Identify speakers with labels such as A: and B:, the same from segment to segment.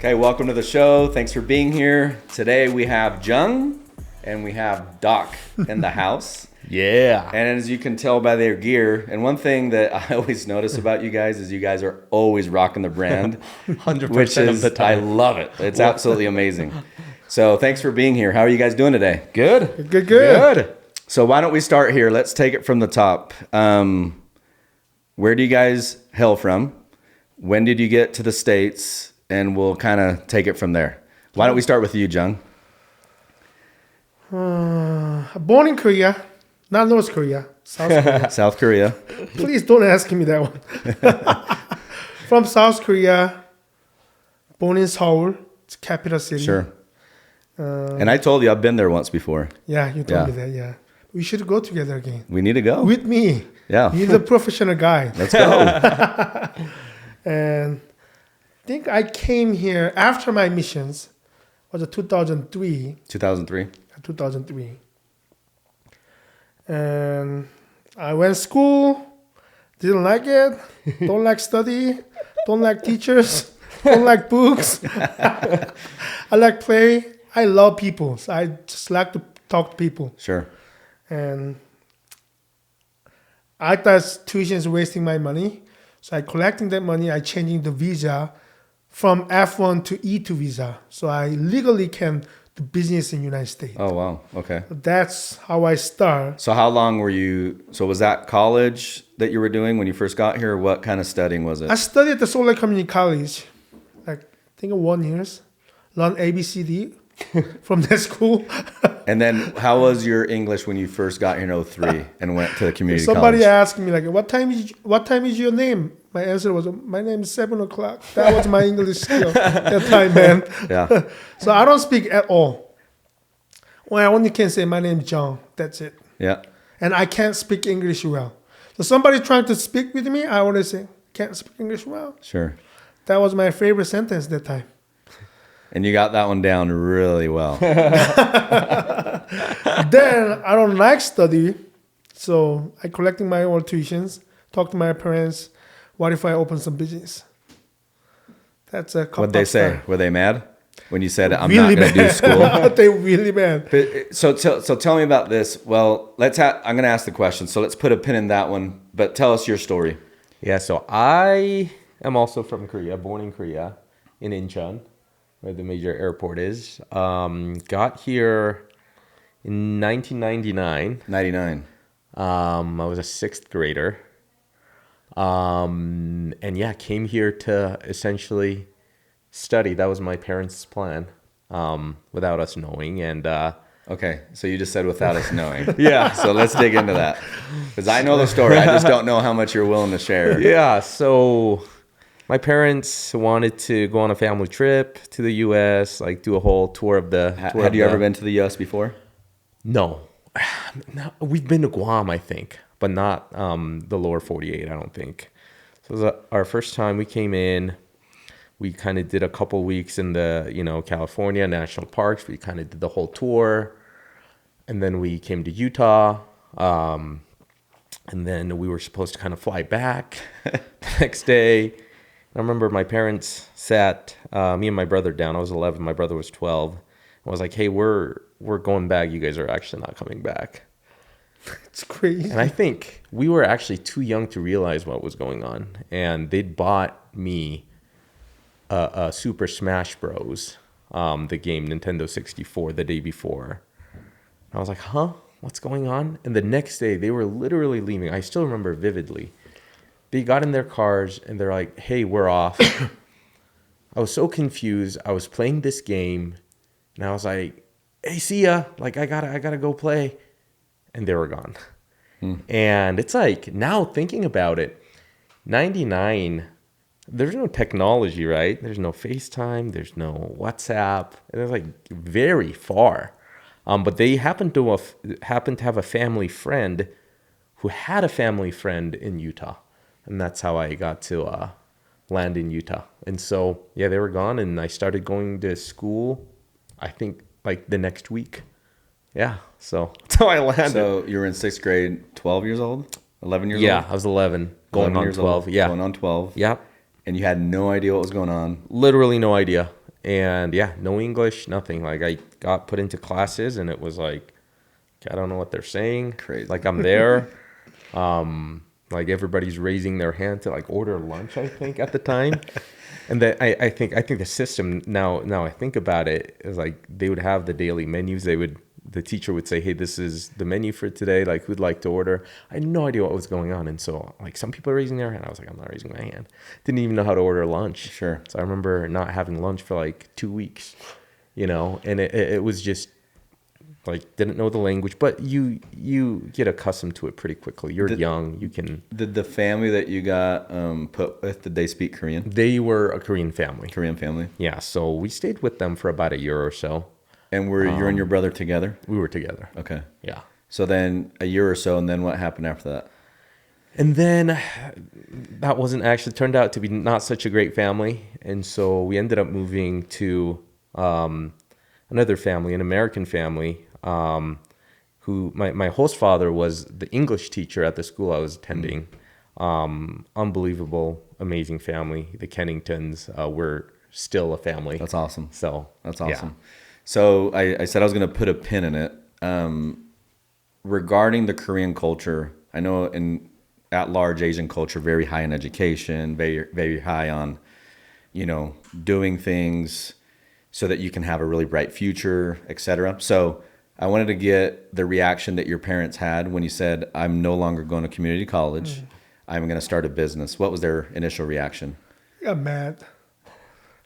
A: Okay, welcome to the show. Thanks for being here. Today we have Jung and we have Dok in the house.
B: Yeah.
A: And as you can tell by their gear, and one thing that I always notice about you guys is you guys are always rocking the brand.
B: 100%
A: which is,
B: of the time.
A: I love it. It's absolutely amazing. So thanks for being here. How are you guys doing today?
B: Good.
A: Good. So why don't we start here? Let's take it from the top. Where do you guys hail from? When did you get to the States? And we'll kind of take it from there. Why don't we start with you, Jung?
C: Born in Korea, not North Korea, South Korea.
A: South Korea.
C: Please don't ask me that one. From South Korea, born in Seoul, it's capital city.
A: Sure. And I told you I've been there once before.
C: Yeah, you told me that, yeah. We should go together again.
A: We need to go.
C: With me.
A: Yeah.
C: He's a professional guy.
A: Let's go.
C: And I think I came here after my missions. Was 2003.
A: 2003.
C: 2003. And I went to school, didn't like it, don't like study, don't like teachers, don't like books. I like play. I love people. So I just like to talk to people.
A: Sure.
C: And I thought tuition is wasting my money. So I collecting that money, I changing the visa from F1 to E2 visa. So I legally can do business in the United States.
A: Oh, wow. Okay.
C: That's how I start.
A: So how long were you, so was that college that you were doing when you first got here? What kind of studying was it?
C: I studied at the Solar Community College, like I think 1 year. Learn ABCD from that school.
A: And then how was your English when you first got here in 03 and went to the community
C: Somebody
A: college?
C: asked me like, what time is your name? My answer was, my name is 7 o'clock. That was my English skill that time, man.
A: Yeah.
C: So I don't speak at all. Well, I only can say my name is John. That's it.
A: Yeah.
C: And I can't speak English well. So somebody trying to speak with me, I always say, can't speak English well.
A: Sure.
C: That was my favorite sentence that time.
A: And you got that one down really well.
C: Then I don't like study. So I collecting my own tuitions, talk to my parents. What if I open some business? That's a
A: What'd they say? Were they mad when you said, I'm
C: really
A: not going to do school?
C: They really mad.
A: But, so tell me about this. Well, I'm going to ask the question. So let's put a pin in that one. But tell us your story.
B: Yeah, so I am also from Korea, born in Korea, in Incheon, where the major airport is. Got here in 1999.
A: 99.
B: I was a 6th grader. And yeah, came here to essentially study. That was my parents' plan, without us knowing. And
A: Okay, so you just said without us knowing.
B: yeah,
A: So let's dig into that. Because I know the story. I just don't know how much you're willing to share.
B: yeah. So my parents wanted to go on a family trip to the U.S., like do a whole tour of the.
A: Had you ever been to the U.S. before?
B: No. No, we've been to Guam, I think, but not the lower 48, I don't think. So it was our first time we came in. We kind of did a couple weeks in the, California national parks. We kind of did the whole tour. And then we came to Utah. And then we were supposed to kind of fly back the next day. I remember my parents sat me and my brother down. I was 11. My brother was 12. I was like, hey, we're going back. You guys are actually not coming back.
C: It's crazy.
B: And I think we were actually too young to realize what was going on. And they'd bought me a Super Smash Bros, the game, Nintendo 64, the day before. And I was like, huh? What's going on? And the next day, they were literally leaving. I still remember vividly. They got in their cars and they're like, hey, we're off. I was so confused. I was playing this game and I was like, hey, see ya. Like, I gotta go play. And they were gone. And it's like, now thinking about it, 99, there's no technology, right? There's no FaceTime. There's no WhatsApp. And it's like very far. But they happened to have a family friend who had a family friend in Utah. And that's how I got to land in Utah. And so, yeah, they were gone. And I started going to school, I think, like the next week. Yeah, so that's how I landed.
A: So you were in 6th grade, 12 years old? 11 years old?
B: Yeah, I was 11, going
A: 11
B: on
A: years
B: 12.
A: Old,
B: Yeah.
A: Going on 12.
B: Yep.
A: And you had no idea what was going on?
B: Literally no idea. And yeah, no English, nothing. Like I got put into classes and it was like, I don't know what they're saying.
A: Crazy.
B: Like I'm there. Like everybody's raising their hand to like order lunch, I think at the time. And that I think the system now I think about it is like they would have the daily menus. The teacher would say, hey, this is the menu for today. Like, who'd like to order? I had no idea what was going on. And so, like, some people are raising their hand. I was like, I'm not raising my hand. Didn't even know how to order lunch.
A: Sure.
B: So I remember not having lunch for like 2 weeks, and it was just like, didn't know the language. But you get accustomed to it pretty quickly. You're young. You can.
A: Did the family that you got put with, did they speak Korean?
B: They were a Korean family.
A: Korean family?
B: Yeah. So we stayed with them for about a year or so.
A: And were you and your brother together?
B: We were together.
A: Okay.
B: Yeah.
A: So then a year or so, and then what happened after that?
B: And then that wasn't actually turned out to be not such a great family. And so we ended up moving to another family, an American family, who my host father was the English teacher at the school I was attending. Unbelievable, amazing family. The Kenningtons were still a family.
A: That's awesome.
B: So
A: that's awesome.
B: Yeah.
A: So I said I was going to put a pin in it. Regarding the Korean culture, I know in at large Asian culture, very high in education, very, very high on, doing things so that you can have a really bright future, etc. So I wanted to get the reaction that your parents had when you said, I'm no longer going to community college. I'm going to start a business. What was their initial reaction?
C: Got mad.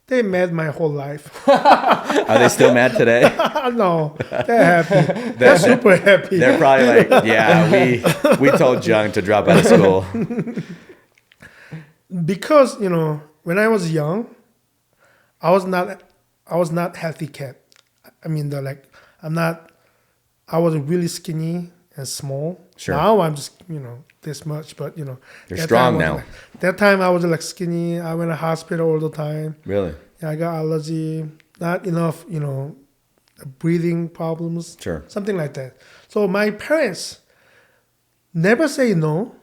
C: They mad my whole life.
A: Are they still mad today?
C: No, they're happy. They're super happy.
A: They're probably like, yeah, we told Jung to drop out of school.
C: Because, when I was young, I was not healthy kid. I mean, I was really skinny and small.
A: Sure.
C: Now I'm just, this much, but
A: You're strong now.
C: That time I was like skinny. I went to hospital all the time.
A: Really?
C: Yeah, I got allergy, not enough, breathing problems.
A: Sure.
C: Something like that. So my parents never say no,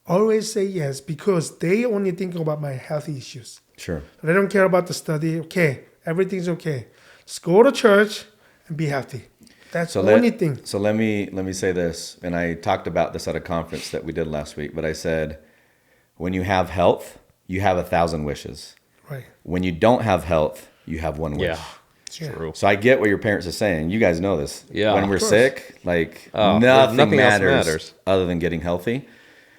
C: always say yes, because they only think about my health issues.
A: Sure.
C: They don't care about the study. Okay, everything's okay. Just go to church and be healthy. That's the only thing.
A: So let me say this, and I talked about this at a conference that we did last week, but I said, when you have health, you have 1,000 wishes.
C: Right.
A: When you don't have health, you have one wish.
B: Yeah, it's true.
A: So I get what your parents are saying. You guys know this.
B: Yeah.
A: When we're sick, like nothing else matters other than getting healthy.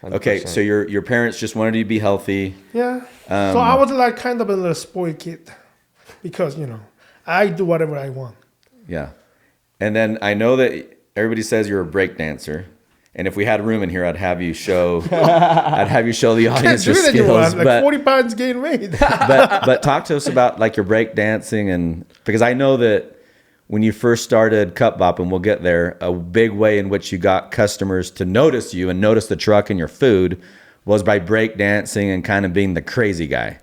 A: 100%. Okay, so your parents just wanted you to be healthy.
C: Yeah. So I was like kind of a little spoiled kid because, I do whatever I want.
A: Yeah. And then I know that everybody says you're a break dancer. And if we had room in here, I'd have you show the audience your skills.
C: I'm like 40 pounds gain weight.
A: but talk to us about like your break dancing, and because I know that when you first started Cupbop, and we'll get there, a big way in which you got customers to notice you and notice the truck and your food was by break dancing and kind of being the crazy guy.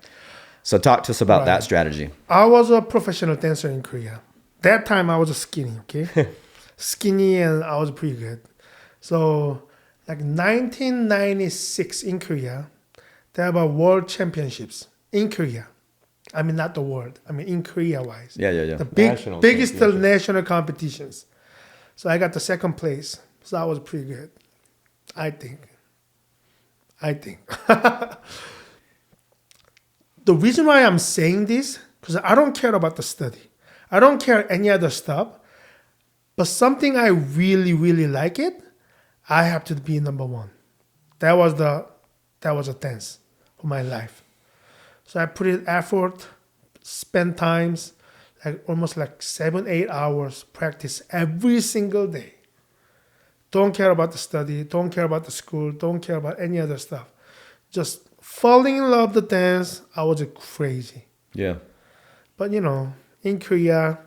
A: So talk to us about that strategy.
C: I was a professional dancer in Korea. That time I was skinny, okay? Skinny, and I was pretty good. So, like 1996 in Korea, they have a world championships in Korea. I mean, not the world. I mean, in Korea-wise.
A: Yeah.
C: The biggest national competitions. So I got the second place. So that was pretty good. I think. The reason why I'm saying this, because I don't care about the study. I don't care any other stuff. But something I really, really like it, I have to be number one. That was a dance for my life. So I put in effort, spend times, like almost like 7-8 hours practice every single day. Don't care about the study, don't care about the school, don't care about any other stuff. Just falling in love with the dance, I was crazy.
A: Yeah.
C: But in Korea,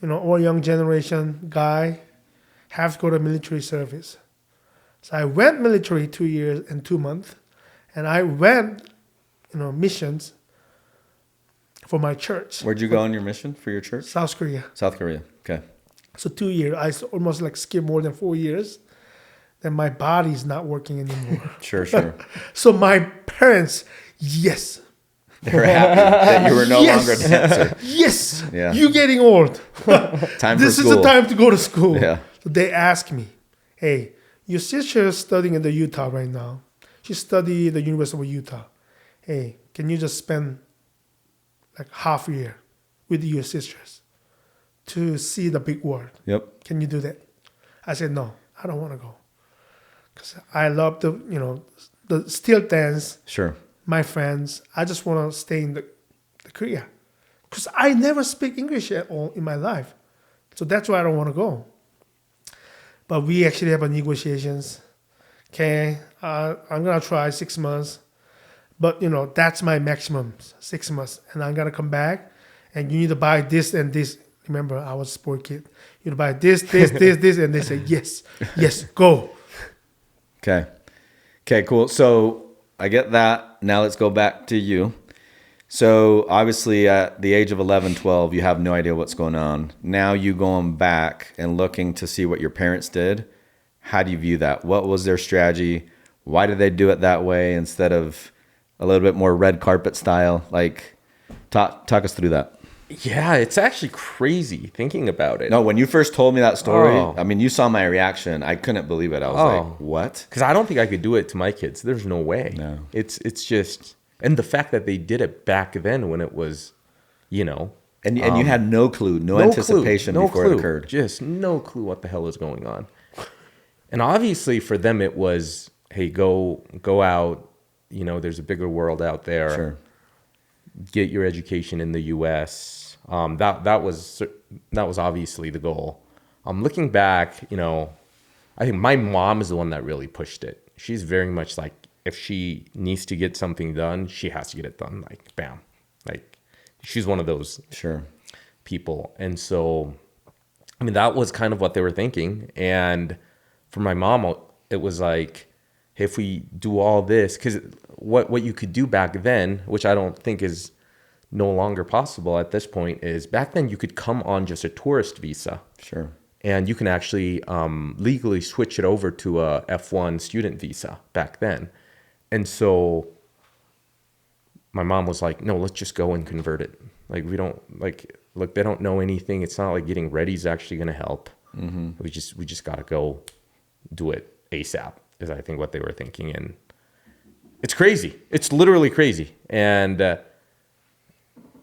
C: all young generation guy have to go to military service. So I went military 2 years and 2 months, and I went, missions for my church.
A: Where'd you go on your mission for your church?
C: South Korea.
A: South Korea. Okay.
C: So 2 years, I almost like skipped more than 4 years. Then my body's not working anymore.
A: Sure.
C: So my parents, yes,
A: They were happy that you were no longer a dancer.
C: Yes.
A: Yeah.
C: You're getting old.
A: Time
C: This
A: for
C: is
A: school.
C: the time to go to school.
A: Yeah.
C: So they asked me, hey, your sister is studying in the Utah right now. She studied at the University of Utah. Hey, can you just spend like half a year with your sisters to see the big world?
A: Yep.
C: Can you do that? I said, no, I don't want to go. Because I love the steel dance,
A: Sure.
C: my friends. I just want to stay in the Korea. Because I never speak English at all in my life. So that's why I don't want to go. But we actually have a negotiations. Okay, I'm going to try 6 months. But, that's my maximum, 6 months. And I'm going to come back, and you need to buy this and this. Remember, I was a sport kid. You need to buy this, and they say, yes, go.
A: Okay, cool. So I get that. Now let's go back to you. So obviously at the age of 11, 12, you have no idea what's going on. Now you going back and looking to see what your parents did. How do you view that? What was their strategy? Why did they do it that way instead of a little bit more red carpet style? Like, talk us through that.
B: Yeah, it's actually crazy thinking about it.
A: No, when you first told me that story,
B: Oh.
A: I mean, you saw my reaction. I couldn't believe it. I was like, what?
B: Because I don't think I could do it to my kids. There's no way.
A: No.
B: It's just, and the fact that they did it back then when it was,
A: And you had no clue, no anticipation before it occurred.
B: Just no clue what the hell is going on. And obviously for them it was, hey, go out. There's a bigger world out there.
A: Sure.
B: Get your education in the U.S. That was obviously the goal. Looking back, I think my mom is the one that really pushed it. She's very much like, if she needs to get something done, she has to get it done. Like, bam. Like, she's one of those
A: Sure.
B: people. And so, I mean, that was kind of what they were thinking. And for my mom, it was like, hey, if we do all this, because what you could do back then, which I don't think is no longer possible at this point, is back then you could come on just a tourist visa.
A: Sure.
B: And you can actually legally switch it over to a F1 student visa back then. And so my mom was like, no, let's just go and convert it. Like, we don't, look, they don't know anything. It's not like getting ready is actually going to help. Mm-hmm. We just got to go do it ASAP, is I think what they were thinking. And it's crazy. It's literally crazy. And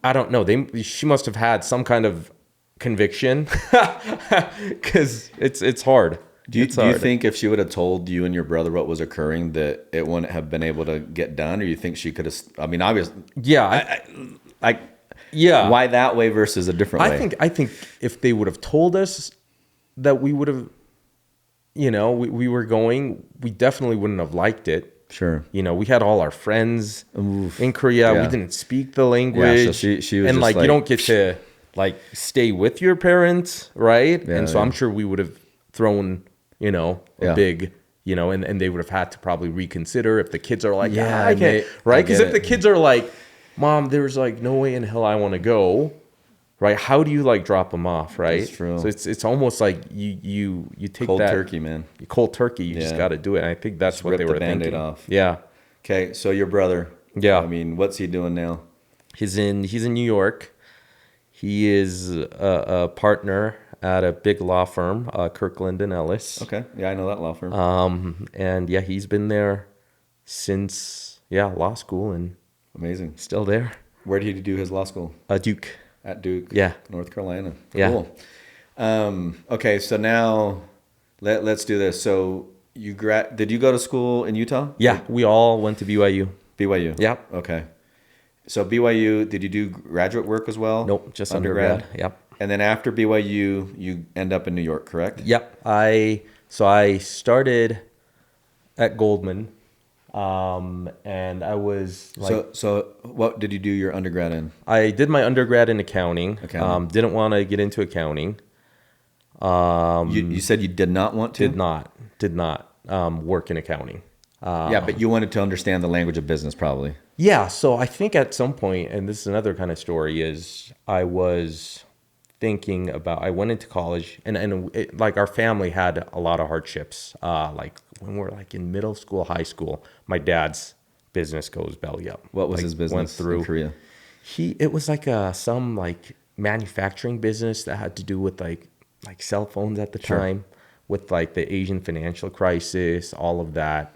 B: I don't know. She must have had some kind of conviction because it's hard.
A: Do you think if she would have told you and your brother what was occurring, that it wouldn't have been able to get done? Or you think she could have, I mean, obviously.
B: Yeah.
A: Yeah. Why that way versus a different way?
B: I think if they would have told us that we would have, we were going, we definitely wouldn't have liked it.
A: Sure.
B: We had all our friends in Korea.
A: Yeah.
B: We didn't speak the language.
A: Yeah, so she was
B: and
A: just
B: you don't get to stay with your parents, right?
A: Yeah,
B: and so I'm sure we would have thrown, a big, and they would have had to probably reconsider if the kids are like, I can't, right? Because if the kids are like, Mom, there's no way in hell I want to go, right? How do you drop them off, right?
A: That's true.
B: So it's almost like you take
A: cold
B: that
A: turkey, man.
B: Cold turkey. You just got to do it. And I think that's what
A: rip
B: they
A: the
B: were
A: Band-Aid
B: thinking.
A: off.
B: Yeah.
A: Okay, so your brother.
B: Yeah.
A: I mean, what's he doing now?
B: He's in New York. He is a partner at a big law firm, Kirkland and Ellis.
A: Okay. Yeah, I know that law firm.
B: And yeah, he's been there since law school and
A: Amazing.
B: still there.
A: Where did he do his law school?
B: Duke.
A: At Duke.
B: Yeah.
A: North Carolina.
B: Yeah.
A: Cool. Okay, so now let's do this. So did you go to school in Utah?
B: Yeah, we all went to BYU.
A: BYU.
B: Yep.
A: Okay. So BYU, did you do graduate work as well?
B: Nope, just undergrad. Yep.
A: And then after BYU, you end up in New York, correct?
B: Yep. I started at Goldman, and I was
A: So what did you do your undergrad in?
B: I did my undergrad in accounting.
A: Accounting.
B: Didn't want to get into accounting.
A: You said you did not want to?
B: Did not work in accounting.
A: Yeah, but you wanted to understand the language of business probably.
B: Yeah, so I think at some point, and this is another kind of story, is I was thinking about, I went into college, and our family had a lot of hardships. When we were in middle school, high school, my dad's business goes belly up.
A: What was
B: Like,
A: his business
B: went through
A: in Korea?
B: It was like some like manufacturing business that had to do with like cell phones at the
A: Sure.
B: time, with like the Asian financial crisis, all of that.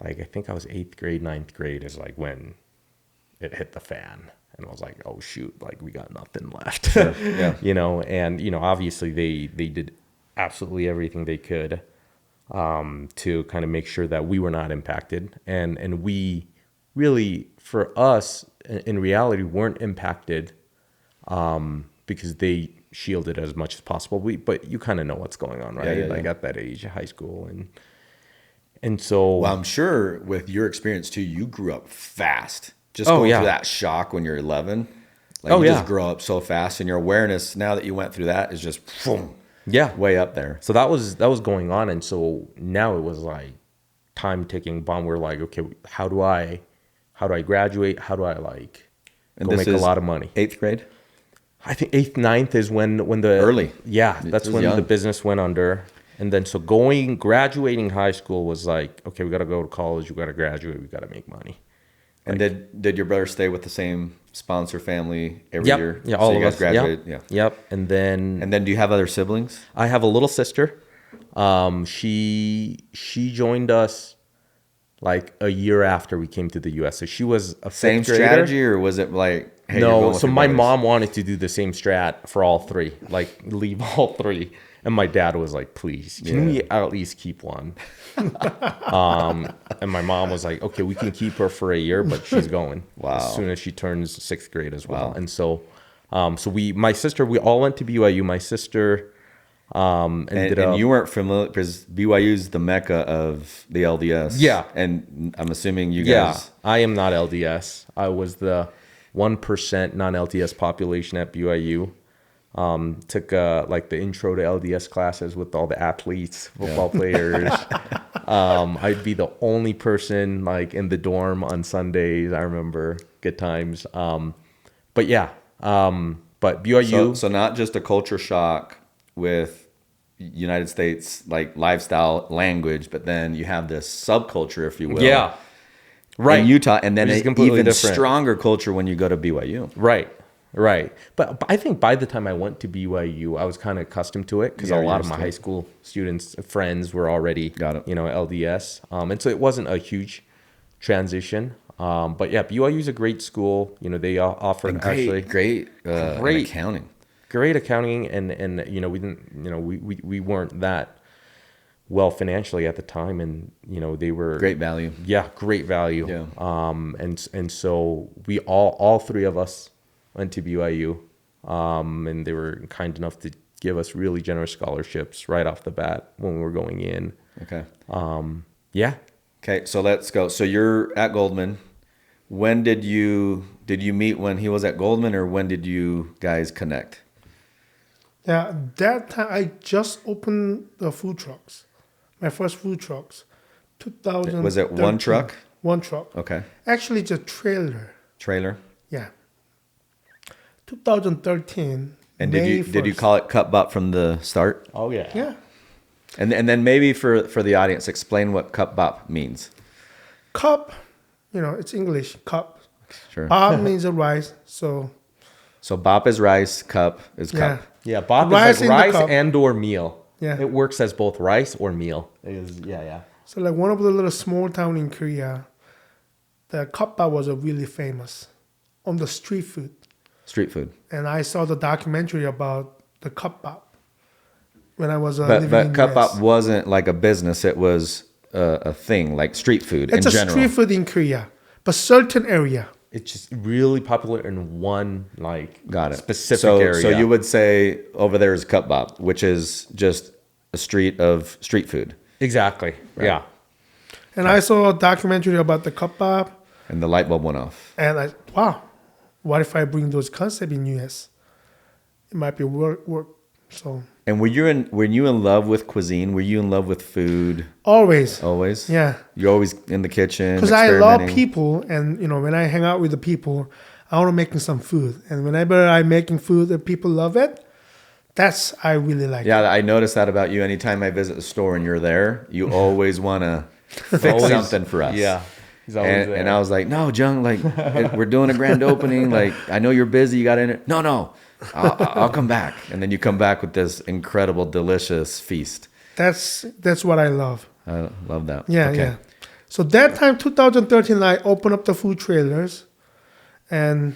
B: Like I think I was 8th grade, 9th grade is like when it hit the fan, and I was like, oh shoot, like we got nothing left.
A: Yeah.
B: You know, and you know, obviously they did absolutely everything they could to kind of make sure that we were not impacted, and we really, for us in reality, weren't impacted because they shielded as much as possible. But you kind of know what's going on, right?
A: Yeah,
B: like
A: yeah.
B: at that age, high school, and so.
A: Well, I'm sure with your experience too, you grew up fast. Just
B: Oh,
A: going
B: yeah.
A: through that shock when you're 11. Like
B: Oh,
A: you
B: yeah.
A: just grow up so fast, and your awareness now that you went through that is just boom,
B: Yeah.
A: way up there.
B: So that was going on, and so now it was like time ticking bomb. We're like, okay, how do I graduate? How do I like
A: And
B: go
A: this
B: make a
A: is
B: lot of money?
A: 8th grade?
B: I think 8th, 9th is when the
A: Early.
B: Yeah,
A: It
B: that's
A: was
B: when
A: young.
B: the business went under. And then so graduating high school was like, okay, we got to go to college. We got to graduate. We got to make money.
A: And did your brother stay with the same sponsor family every
B: Yep.
A: year?
B: Yeah,
A: So
B: all
A: you
B: of
A: guys
B: us.
A: graduated?
B: Yep.
A: Yeah.
B: Yep. And then
A: Do you have other siblings?
B: I have a little sister. She joined us like a year after we came to the U.S. So she was a
A: Same
B: fifth grader.
A: strategy, or was it like, hey, you're going
B: No,
A: with
B: so
A: your
B: my
A: brothers?
B: mom wanted to do the same strat for all three, like leave all three. And my dad was like, please, can we at least keep one? And my mom was like, okay, we can keep her for a year, but she's going as soon as she turns 6th grade as well.
A: Wow.
B: And so, my sister, we all went to BYU. My sister ended up.
A: And you weren't familiar because BYU is the mecca of the LDS.
B: Yeah.
A: And I'm assuming you
B: Yeah,
A: guys.
B: I am not LDS. I was the 1% non-LDS population at BYU. Took like the intro to LDS classes with all the athletes, football players. I'd be the only person like in the dorm on Sundays. I remember good times. But yeah, but BYU.
A: So not just a culture shock with United States like lifestyle, language, but then you have this subculture, if you will.
B: Yeah. Right.
A: In Utah, and then
B: Which is
A: an
B: completely
A: even
B: different.
A: stronger culture when you go to BYU.
B: Right. But I think by the time I went to BYU, I was kind of accustomed to it because
A: Yeah,
B: a lot
A: you're
B: of my
A: used to
B: high
A: it.
B: school students, friends were already,
A: Got it.
B: LDS. And so it wasn't a huge transition. But yeah, BYU is a great school. They offered
A: And
B: actually
A: great accounting.
B: great accounting, and we didn't, we weren't that well financially at the time, and they were
A: Great value.
B: Yeah, great value.
A: Yeah.
B: And so we all three of us went to BYU, and they were kind enough to give us really generous scholarships right off the bat when we were going in.
A: Okay.
B: Yeah.
A: Okay, so let's go. So you're at Goldman. When did you meet when he was at Goldman, or when did you guys connect?
C: Yeah, that time I just opened the food trucks. My first food trucks. 2000.
A: Was it one truck?
C: One truck.
A: Okay.
C: Actually, it's a trailer. Yeah. 2013.
A: And
C: May
A: did you
C: 1st.
A: call it Cupbop from the start?
B: Oh yeah.
C: Yeah.
A: And then maybe for the audience, explain what Cupbop means.
C: Cup, it's English, cup.
A: Sure.
C: Bob means a rice, so
A: So bop is rice, cup is
C: yeah.
A: cup.
B: Yeah. Bop
C: Rice
B: is
C: in
B: like
C: the
B: rice
C: cup.
B: and or meal.
C: Yeah.
B: It works as both rice or meal. Yeah.
C: So like one of the little small town in Korea, the Cupbop was a really famous on the street food.
A: Street food.
C: And I saw the documentary about the Cupbop when I was
A: But
C: living in
A: Cupbop
C: US.
A: wasn't like a business. It was a thing, like street food
C: It's
A: in
C: a
A: general.
C: street food in Korea, but certain area.
B: It's just really popular in one
A: Got it.
B: specific
A: so,
B: area.
A: So you would say over there is Cupbop, which is just a street of street food.
B: Exactly. Yeah.
C: And I saw a documentary about the Cupbop,
A: And the light bulb went off.
C: and wow, what if I bring those concepts in US? It might be work. So
A: And were you in love with cuisine? Were you in love with food
C: always,
A: always?
C: yeah.
A: You're always in the kitchen.
C: Because I love
A: experimenting?
C: people, and when I hang out with the people, I want to making some food. And whenever I'm making food and people love it, I really like it.
A: Yeah, I noticed that about you. Anytime I visit the store and you're there, you always want to fix
B: Always.
A: something for us.
B: Yeah. He's always there.
A: And I was like, no, Jung, like we're doing a grand opening. Like I know you're busy. You got in it. No, I'll come back. And then you come back with this incredible, delicious feast.
C: That's what I love.
A: I love that.
C: Yeah, yeah. So that time, 2013, I opened up the food trailers, and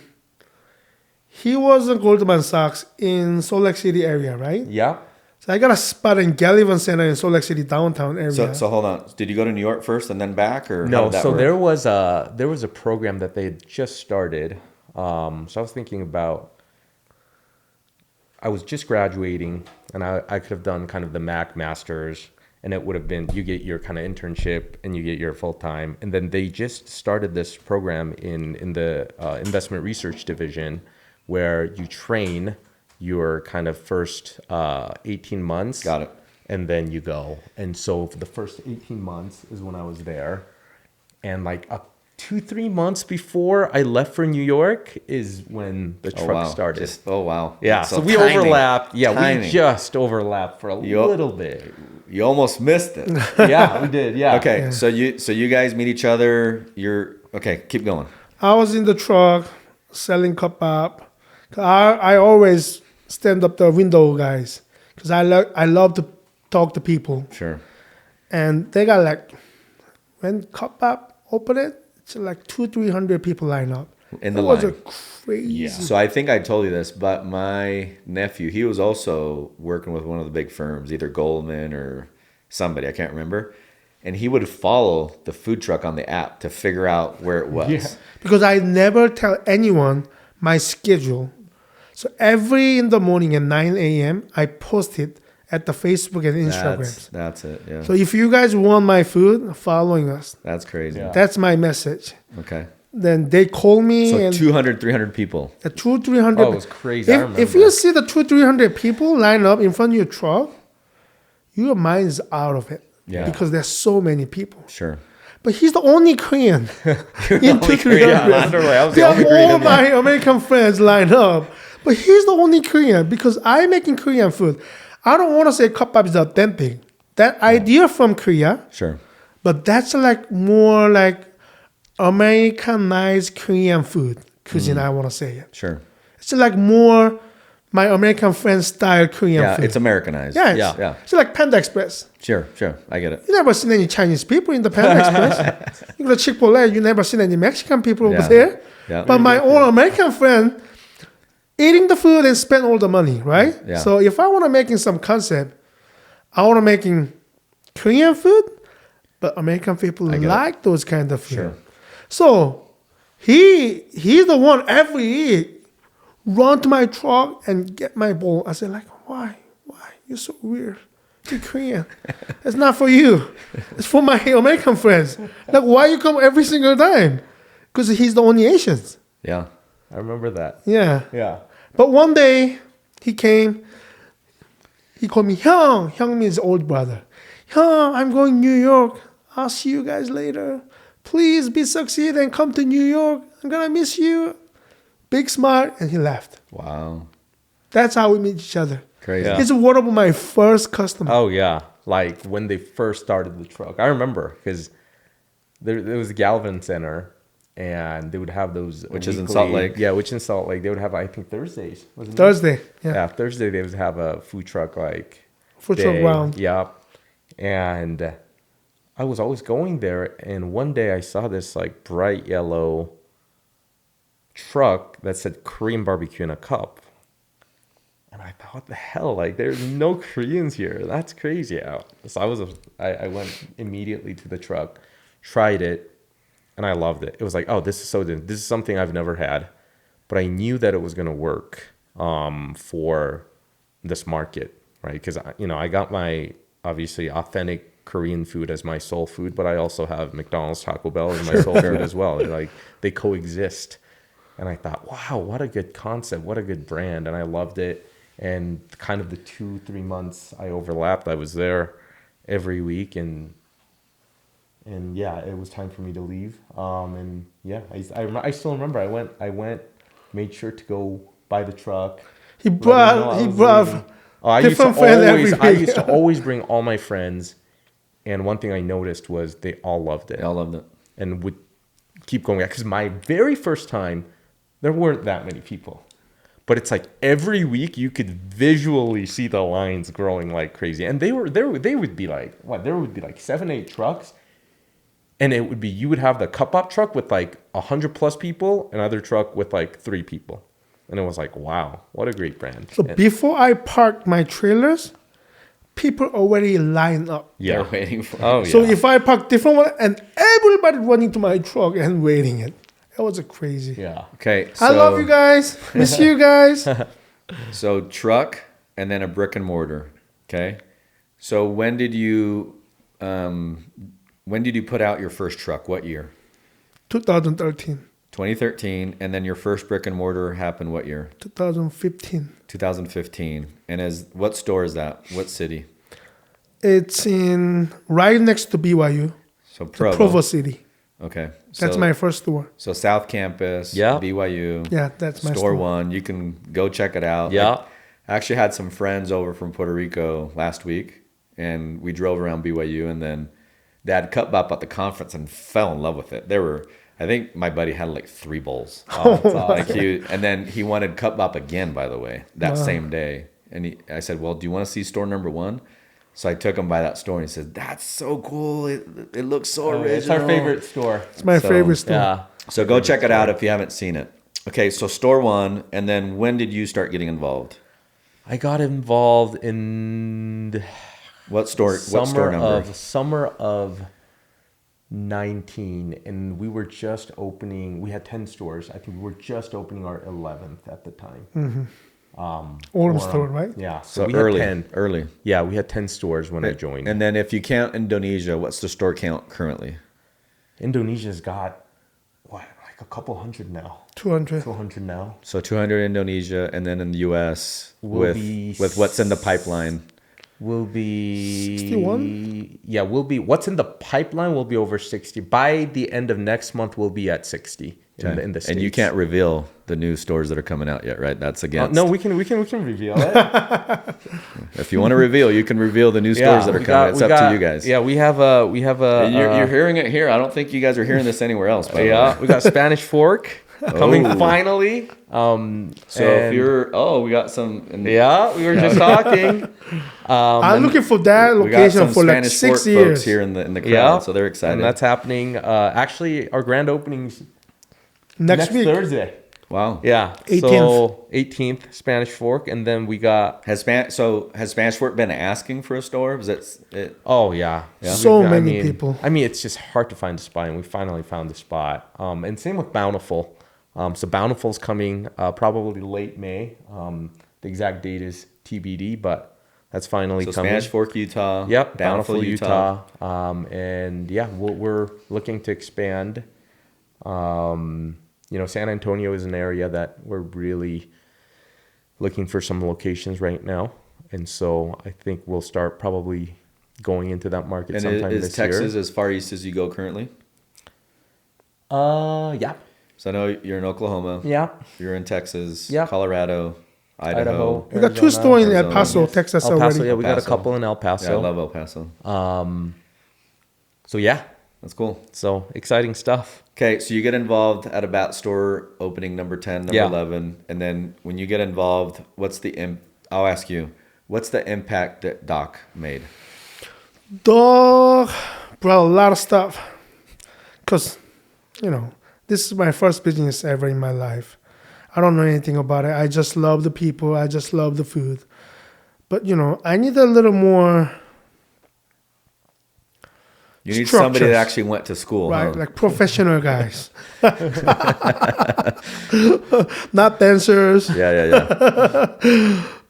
C: he was in Goldman Sachs in Salt Lake City area, right?
B: Yeah.
C: So I got a spot in Gallivan Center in Salt Lake City downtown area.
A: So hold on. Did you go to New York first and then back, or how
B: No,
A: did that
B: so
A: work?
B: there was a program that they had just started. So I was thinking about, I was just graduating, and I could have done kind of the Mac Masters, and it would have been, you get your kind of internship and you get your full-time. And then they just started this program in the investment research division where you train your kind of first 18 months.
A: Got it.
B: And then you go. And so for the first 18 months is when I was there. And like 2-3 months before I left for New York is when the truck started.
A: Wow.
B: Yeah, so we overlapped. Yeah, we just overlapped for a little bit.
A: You almost missed it.
B: Yeah, we did. Yeah.
A: Okay,
C: Yeah.
A: so you guys meet each other. Okay. Keep going.
C: I was in the truck selling Cupbop. I always stand up the window, guys, because I love to talk to people.
A: Sure.
C: And they got like, when Cupbop opened it, it's like 200-300 people line up.
A: In the
C: It was
A: line.
C: crazy.
A: Yeah. So I think I told you this, but my nephew, he was also working with one of the big firms, either Goldman or somebody, I can't remember. And he would follow the food truck on the app to figure out where it was.
B: Yeah.
C: Because I never tell anyone my schedule. So every in the morning at 9 a.m., I post it at the Facebook and Instagram.
A: That's it. Yeah.
C: So if you guys want my food, following us.
A: That's crazy.
B: Yeah.
C: That's my message.
A: Okay.
C: Then they call me
A: So
C: and
A: 200, 300 people.
C: the 200-300.
B: Oh, it was crazy. I remember.
C: If you see the 200-300 people line up in front of your truck, your mind is out of it.
A: Yeah.
C: Because there's so many people.
A: Sure.
C: But he's the only Korean in 200-300.
B: Yeah, literally, I was the
C: They
B: only
C: have
B: Korean
C: all
B: in there.
C: my American friends lined up. But he's the only Korean because I'm making Korean food. I don't want to say Cupbop is authentic. That idea from Korea,
A: Sure.
C: but that's like more like Americanized Korean food cuisine, I want to say it.
A: Sure.
C: It's like more my American friend style Korean
A: Yeah,
C: food.
A: it's Americanized.
C: Yeah,
A: Yeah.
C: It's like Panda Express.
A: Sure. I get it.
C: You never seen any Chinese people in the Panda Express. You go to Chick-fil-A, you never seen any Mexican people
A: Yeah.
C: over there.
A: Yeah.
C: But my own American friend eating the food and spend all the money, right?
A: Yeah.
C: So if I want to making some concept, I want to making Korean food, but American people
A: get
C: like those kind of food.
A: Sure.
C: So he's the one every week run to my truck and get my bowl. I said like, why? You're so weird. You're Korean. It's not for you. It's for my American friends. Like, why you come every single time? Because he's the only Asians.
A: Yeah.
B: I remember that.
C: Yeah.
B: Yeah.
C: But one day he came. He called me Hyung. Hyung means old brother. Hyung, I'm going to New York. I'll see you guys later. Please be succeed and come to New York. I'm gonna miss you. Big smile, and he left.
A: Wow.
C: That's how we meet each other.
A: Crazy.
B: Yeah.
C: He's one of my first customers.
B: Oh yeah, like when they first started the truck. I remember because there was a Galvin Center, and they would have those.
A: Which is in Salt Lake.
B: Yeah, which in Salt Lake. They would have, I think, Thursdays. Wasn't it?
C: Thursday. Yeah.
B: Yeah, Thursday they would have a food truck like
C: Food truck
B: day.
C: round.
B: Yeah, and I was always going there, and one day I saw this like bright yellow truck that said Korean barbecue in a cup. And I thought, what the hell? Like, there's no Koreans here. That's crazy. So I went immediately to the truck, tried it, and I loved it. It was like, oh, this is so good. This is something I've never had. But I knew that it was going to work for this market, right? Because, I got my, obviously, authentic Korean food as my soul food, but I also have McDonald's, Taco Bell as my soul food as well. They coexist. And I thought, wow, what a good concept. What a good brand. And I loved it. And kind of the 2-3 months I overlapped, I was there every week, and yeah, it was time for me to leave. And yeah, I still remember I went, made sure to go buy the truck.
C: He
B: let them know I
C: brought
B: was leaving.
C: different friends every
B: I
C: week.
B: used to always bring all my friends, and one thing I noticed was they all loved it.
A: I loved it.
B: And keep going back. Because my very first time, there weren't that many people. But it's like every week you could visually see the lines growing like crazy. And they would be like, what? There would be like 7-8 trucks. And it would be, you would have the Cupbop truck with like 100 plus people, another truck with like 3 people. And it was like, wow, what a great brand.
C: So before I park my trailers, people already line up.
A: They're waiting for
B: Oh, yeah.
C: So if I park different one and everybody running to my truck and waiting it, that was a crazy.
B: Yeah.
A: Okay.
C: I love you guys. Miss you guys.
A: So truck and then a brick and mortar. Okay. So when did you put out your first truck? What year?
C: 2013,
A: 2013. And then your first brick and mortar happened what year?
C: 2015.
A: 2015. And what store is that? What city?
C: It's right next to BYU,
A: So Provo.
C: Provo City.
A: Okay.
C: That's my first store.
A: So South Campus,
B: Yeah.
A: BYU.
C: Yeah, that's my
A: Store
C: store.
A: one. You can go check it out.
B: Yeah.
A: I actually had some friends over from Puerto Rico last week, and we drove around BYU, and then they had Cupbop at the conference and fell in love with it. I think my buddy had like 3 bowls.
B: Oh, that's awesome.
A: And then he wanted Cupbop again, by the way, that same day. And I said, well, do you want to see store number 1? So I took him by that store, and he said, that's so cool. It looks so original.
B: It's our favorite store.
C: It's my favorite store.
B: Yeah.
A: So go check it out if you haven't seen it. Okay, so store 1, and then when did you start getting involved?
B: I got involved in
A: What store number?
B: Summer of 19, and we were just opening. We had 10 stores. I think we were just opening our 11th at the time.
C: Autumn store, right?
B: Yeah.
A: So
B: we
A: early,
B: had 10.
A: early.
B: Yeah, we had 10 stores when I joined.
A: And then if you count Indonesia, what's the store count currently?
B: Indonesia's got like a couple hundred now.
C: 200.
B: 200 now.
A: So 200 Indonesia, and then in the U.S.
B: Will be
A: with what's in the pipeline.
B: Will be
C: 61?
B: Yeah, what's in the pipeline will be over 60. By the end of next month, we'll be at 60 in the States.
A: And you can't reveal the new stores that are coming out yet, right? That's against.
B: No, we can reveal it.
A: If you want to reveal, you can reveal the new stores that are coming. It's up to you guys.
B: Yeah, we have a
A: You're hearing it here. I don't think you guys are hearing this anywhere else. By the way.
B: we got Spanish Fork coming finally.
A: We got some.
B: Yeah, we were just talking.
C: I'm looking for that
A: We got
C: location
A: some
C: for like
A: Spanish
C: 6
A: Fork
C: years.
A: folks here in the crowd,
B: Yeah,
A: so they're excited.
B: And that's happening. Actually, our grand opening's
C: Next week.
B: Thursday.
A: Wow.
B: Yeah.
C: 18th.
B: So 18th Spanish Fork, and then we got.
A: Has Spanish Fork been asking for a store? Was it?
B: Oh yeah.
C: So many people.
B: I mean, it's just hard to find a spot, and we finally found the spot. And same with Bountiful. So Bountiful's coming probably late May. The exact date is TBD, but that's finally coming.
A: Spanish Fork, Utah.
B: Yep, Bountiful, Utah. And yeah, we're looking to expand. San Antonio is an area that we're really looking for some locations right now. And so I think we'll start probably going into that market sometime this year.
A: Is Texas as far east as you go currently?
B: Yeah.
A: So I know you're in Oklahoma.
B: Yeah.
A: You're in Texas.
B: Yeah.
A: Colorado. Idaho.
C: We got 2 stores in El
A: Arizona.
C: Paso, Texas
B: El Paso,
C: already.
B: yeah, we got a
A: Paso.
B: couple in El Paso.
A: Yeah, I love El Paso.
B: So yeah,
A: That's cool.
B: so exciting stuff.
A: Okay, so you get involved at about store opening number 10, number 11, and then when you get involved, I'll ask you, what's the impact that Dok made?
C: Dog brought a lot of stuff. Because, this is my first business ever in my life. I don't know anything about it. I just love the people. I just love the food. But, I need a little more.
A: You need somebody
C: structures.
A: that actually went to school,
C: Right,
A: huh?
C: like professional guys. Not dancers.
A: Yeah.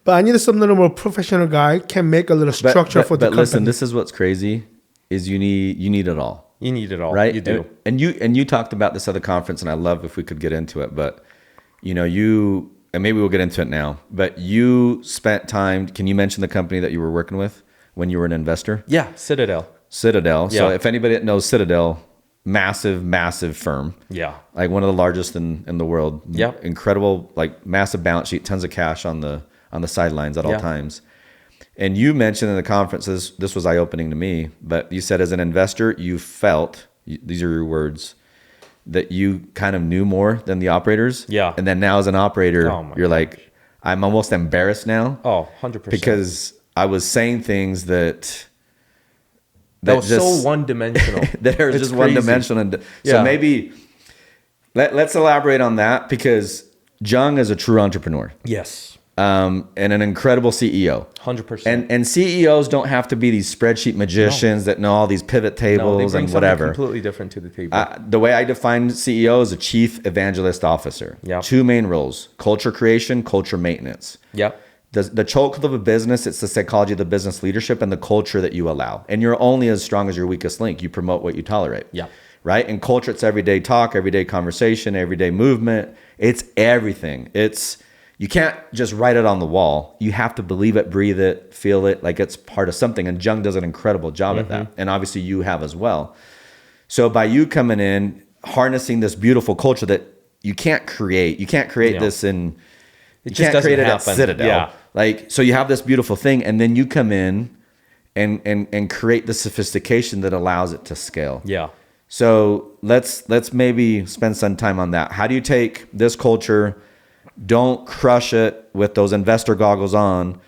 C: But I needed some little more professional guy can make a little structure for the company.
A: But listen, this is what's crazy is you need it all.
B: You need it all,
A: Right?
B: You do.
A: And you talked about this at the conference, and I love if we could get into it, but and maybe we'll get into it now, but you spent time, can you mention the company that you were working with when you were an investor?
B: Yeah, Citadel.
A: Citadel. So
B: Yeah.
A: if anybody that knows Citadel, massive firm.
B: Yeah.
A: Like one of the largest in the world.
B: Yep.
A: Incredible, like massive balance sheet, tons of cash on the sidelines at all
B: Yeah.
A: times. And you mentioned in the conferences, this was eye-opening to me, but you said as an investor, you felt, these are your words, that you kind of knew more than the operators?
B: Yeah.
A: And then now as an operator,
B: Oh my
A: you're
B: gosh.
A: like, I'm almost embarrassed now.
B: Oh, 100%.
A: Because I was saying things that
B: was
A: just
B: so one-dimensional.
A: that are
B: It's
A: just
B: crazy.
A: one dimensional. And so
B: Yeah.
A: maybe let's elaborate on that, because Jung is a true entrepreneur,
B: Yes.
A: and an incredible CEO.
B: 100%.
A: And CEOs don't have to be these spreadsheet magicians that know all these pivot
B: No, they
A: tables
B: bring
A: and
B: something
A: whatever.
B: completely different to the table.
A: The way I define CEO is a chief evangelist officer.
B: Yeah.
A: Two main roles: culture creation, culture maintenance.
B: Yep.
A: The chokehold of a business, it's the psychology of the business leadership and the culture that you allow. And you're only as strong as your weakest link. You promote what you tolerate.
B: Yeah.
A: Right? And culture, it's everyday talk, everyday conversation, everyday movement. It's everything. You can't just write it on the wall. You have to believe it, breathe it, feel it, like it's part of something. And Jung does an incredible job at that. And obviously you have as well. So by you coming in, harnessing this beautiful culture that you can't create this in...
B: It
A: You
B: just
A: can't
B: doesn't
A: create it at
B: happen.
A: Citadel.
B: Yeah.
A: Like, so you have this beautiful thing, and then you come in and create the sophistication that allows it to scale.
B: Yeah.
A: So let's maybe spend some time on that. How do you take this culture, don't crush it with those investor goggles on,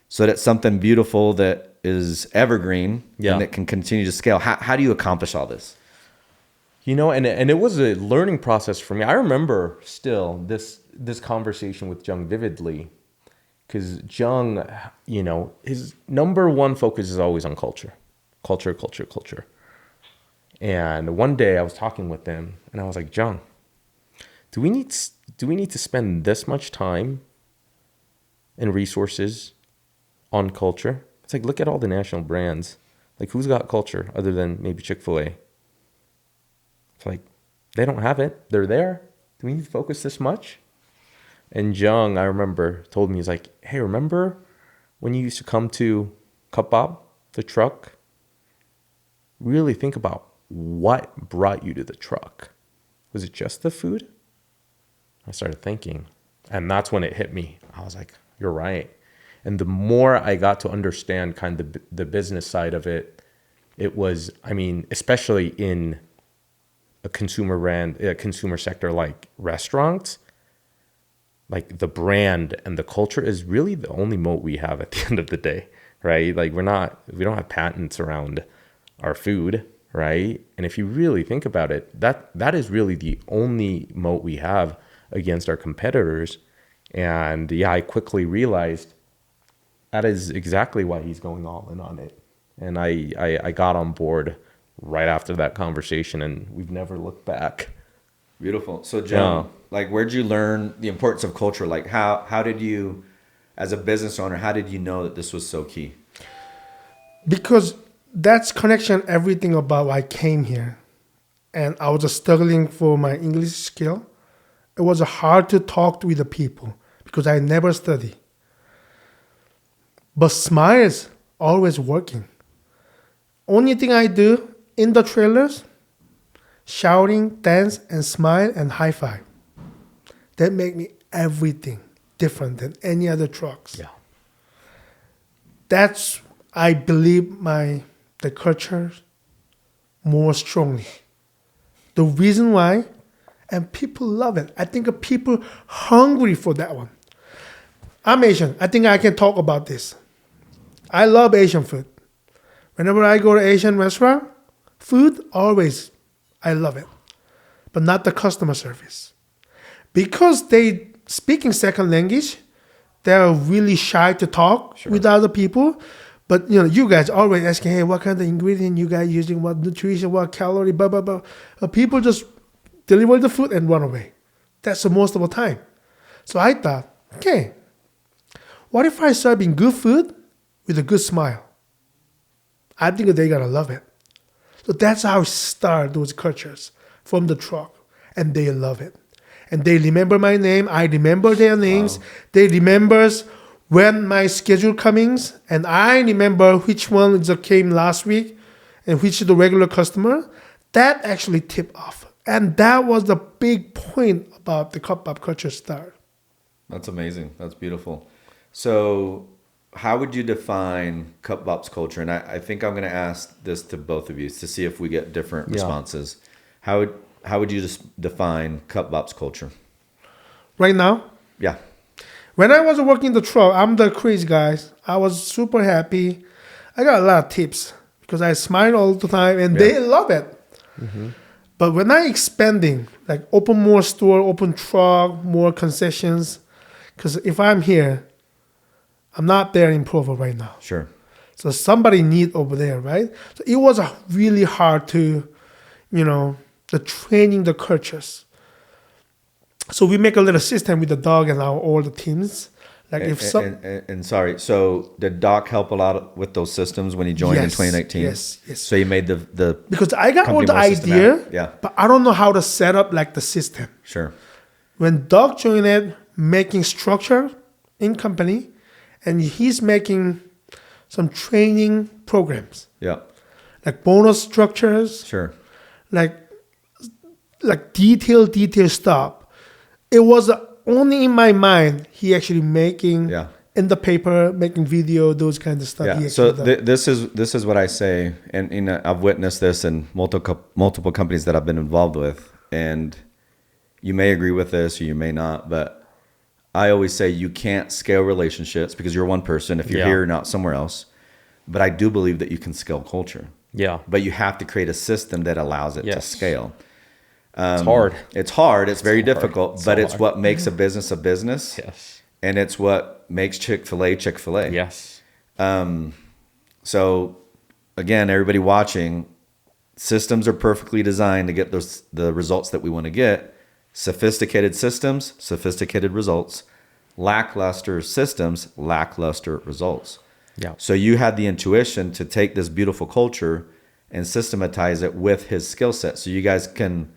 A: so that it's something beautiful that is evergreen
B: Yeah.
A: and that can continue to scale? How do you accomplish all this?
B: You know, and it was a learning process for me. I remember still this conversation with Jung vividly, because Jung, you know, his number one focus is always on culture. And one day I was talking with him and I was like, Jung, do we need to spend this much time and resources on culture? It's like, look at all the national brands. Like, who's got culture other than maybe Chick-fil-A? It's like, they don't have it. They're there. Do we need to focus this much? And Jung, I remember, told me, he's like, hey, remember when you used to come to Cupbop, the truck? Really think about what brought you to the truck. Was it just the food? I started thinking. And that's when it hit me. I was like, you're right. And the more I got to understand kind of the business side of it, it was, I mean, especially in a consumer sector like restaurants, like the brand and the culture is really the only moat we have at the end of the day, right? Like we don't have patents around our food, right? And if you really think about it, that is really the only moat we have against our competitors. And yeah, I quickly realized that is exactly why he's going all in on it. And I got on board right after that conversation, and we've never looked back.
A: Beautiful. So, John, like, where'd you learn the importance of culture? Like, how did you, as a business owner, how did you know that this was so key?
C: Because that's connection everything about why I came here. And I was struggling for my English skill. It was hard to talk with the people because I never study. But smiles always working. Only thing I do in the trailers, shouting, dance, and smile and high five. That make me everything different than any other trucks.
B: Yeah.
C: That's, I believe, the culture more strongly. The reason why, and people love it. I think people hungry for that one. I'm Asian. I think I can talk about this. I love Asian food. Whenever I go to Asian restaurant, food always, I love it. But not the customer service. Because they speaking second language, they're really shy to talk with other people. But you guys always asking, hey, what kind of ingredient you guys using, what nutrition, what calorie, blah, blah, blah. People just deliver the food and run away. That's the most of the time. So I thought, okay, what if I serving good food with a good smile? I think they're going to love it. So that's how I start those cultures from the truck. And they love it. And they remember my name. I remember their names. Wow. They remember when my schedule comes. And I remember which one came last week and which is the regular customer. That actually tipped off. And that was the big point about the Cupbop culture start.
A: That's amazing. That's beautiful. So how would you define Cupbop's culture? And I think I'm going to ask this to both of you to see if we get different responses. How how would you define Cupbop's culture?
C: Right now,
A: Yeah.
C: when I was working the truck, I'm the crazy guy. I was super happy. I got a lot of tips because I smile all the time and they love it. But when I expanding, like open more store, open truck, more concessions, because if I'm here, I'm not there in Provo right now.
A: Sure.
C: So somebody need over there, right? So it was really hard to, the training the cultures. So we make a little system with the dog and all the teams. Like
A: And sorry, so did Doc help a lot with those systems when he joined in 2019?
C: Yes.
A: So you made the
C: because I got all
A: company
C: the
A: more
C: idea,
A: systematic.
C: but I don't know how to set up like the system.
A: Sure.
C: When Doc joined it, making structure in company, and he's making some training programs,
A: Yeah.
C: like bonus structures,
A: Sure.
C: like detail stuff. It was only in my mind he actually making in the paper, making video, those kinds of stuff.
A: Yeah. So this is what I say, and I've witnessed this in multiple companies that I've been involved with, and you may agree with this or you may not, but I always say you can't scale relationships because you're one person if you're here, not somewhere else. But I do believe that you can scale culture.
B: Yeah.
A: But you have to create a system that allows it to scale.
B: It's hard.
A: It's hard. It's very difficult,
B: It's
A: but
B: so
A: it's
B: hard.
A: what makes a business.
B: Yes.
A: And it's what makes Chick-fil-A.
B: Yes.
A: So again, everybody watching, systems are perfectly designed to get the results that we want to get. Sophisticated systems, sophisticated results. Lackluster systems, lackluster results.
B: Yeah.
A: So you had the intuition to take this beautiful culture and systematize it with his skill set. So you guys can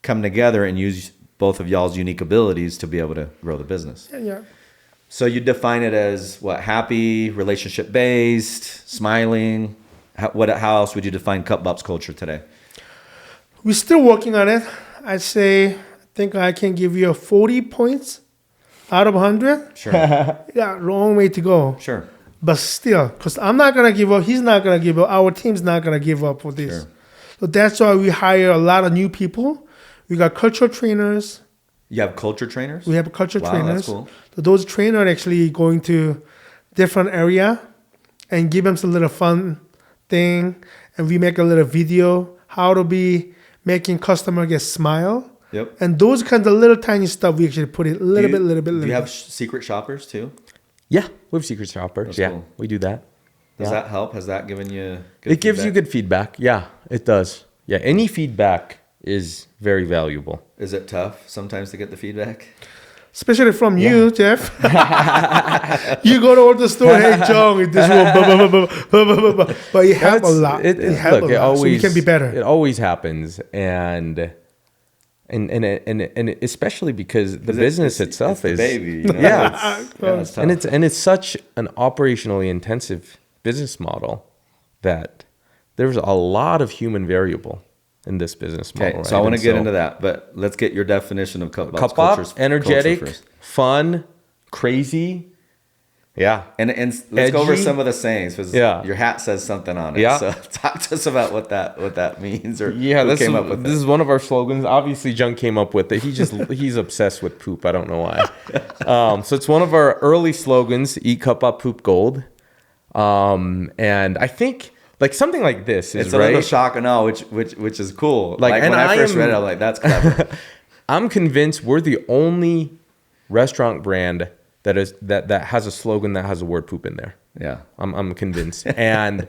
A: come together and use both of y'all's unique abilities to be able to grow the business.
C: Yeah.
A: So you define it as what? Happy, relationship based, smiling. How else would you define Cupbop's culture today?
C: We're still working on it. I think I can give you a 40 points out of 100.
A: Sure.
C: Yeah, long way to go.
A: Sure.
C: But still, because I'm not going to give up. He's not going to give up. Our team's not going to give up for this.
A: Sure.
C: So that's why we hire a lot of new people. We got cultural trainers.
A: You have culture trainers?
C: We have culture
A: Wow,
C: trainers.
A: that's cool.
C: So those trainers are actually going to different area and give them some little fun thing. And we make a little video how to be making customer get smile.
A: Yep.
C: And those kinds of little tiny stuff we actually put in a little bit.
A: Do you have secret shoppers too?
B: Yeah. We have secret shoppers.
A: That's cool.
B: We do that.
A: Does that help? Has that given you good
B: It gives you good feedback. Yeah, it does. Yeah. Any feedback is very valuable.
A: Is it tough sometimes to get the feedback?
C: Especially from you, Jeff. You go to all the store, hey, Jung, this one, blah, blah, blah, blah, blah, blah. But it helps a lot. It helps a lot. So we can be better.
B: It always happens. And especially because the business itself
A: it's
B: is
A: the baby.
B: It's it's such an operationally intensive business model that there's a lot of human variable in this business model.
A: Okay,
B: right?
A: so I want to get into that, but let's get your definition of Cupbop's
B: Cupbop, energetic,
A: culture first.
B: fun, crazy. Yeah.
A: And let's go over
B: Edgy.
A: some of the sayings because your hat says something on it.
B: Yeah.
A: So talk to us about what that means or
B: Yeah,
A: who came up with
B: this
A: it.
B: is one of our slogans. Obviously, Jung came up with it. He's obsessed with poop. I don't know why. So it's one of our early slogans: "Eat Cupbop, poop gold." And I think like something like this is
A: It's a little shock and awe, which is cool. Like
B: and
A: when I first read it, I'm like, that's clever.
B: I'm convinced we're the only restaurant brand that has a slogan that has the word poop in there.
A: Yeah,
B: I'm convinced. And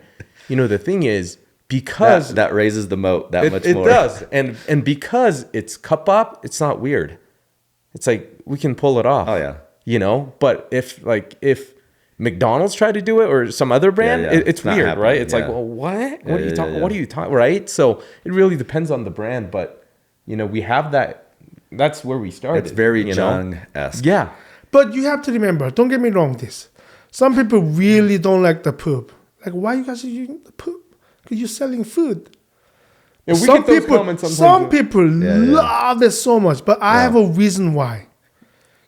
B: the thing is, because
A: that raises the moat that much more.
B: It does. And because it's Cupbop, it's not weird. It's like we can pull it off.
A: Oh yeah.
B: But if McDonald's tried to do it or some other brand, it's
A: not
B: weird,
A: happening.
B: right? It's
A: Yeah.
B: like, well, what? What are you talking? What are you talking? Right? So it really depends on the brand, but we have that. That's where we started.
A: It's very Jung-esque.
B: Yeah.
C: But you have to remember, don't get me wrong, some people really don't like the poop. Like, why you guys are using the poop? Because you're selling food.
B: Yeah, we get those comments sometimes.
C: Some people love it so much, but I have a reason why.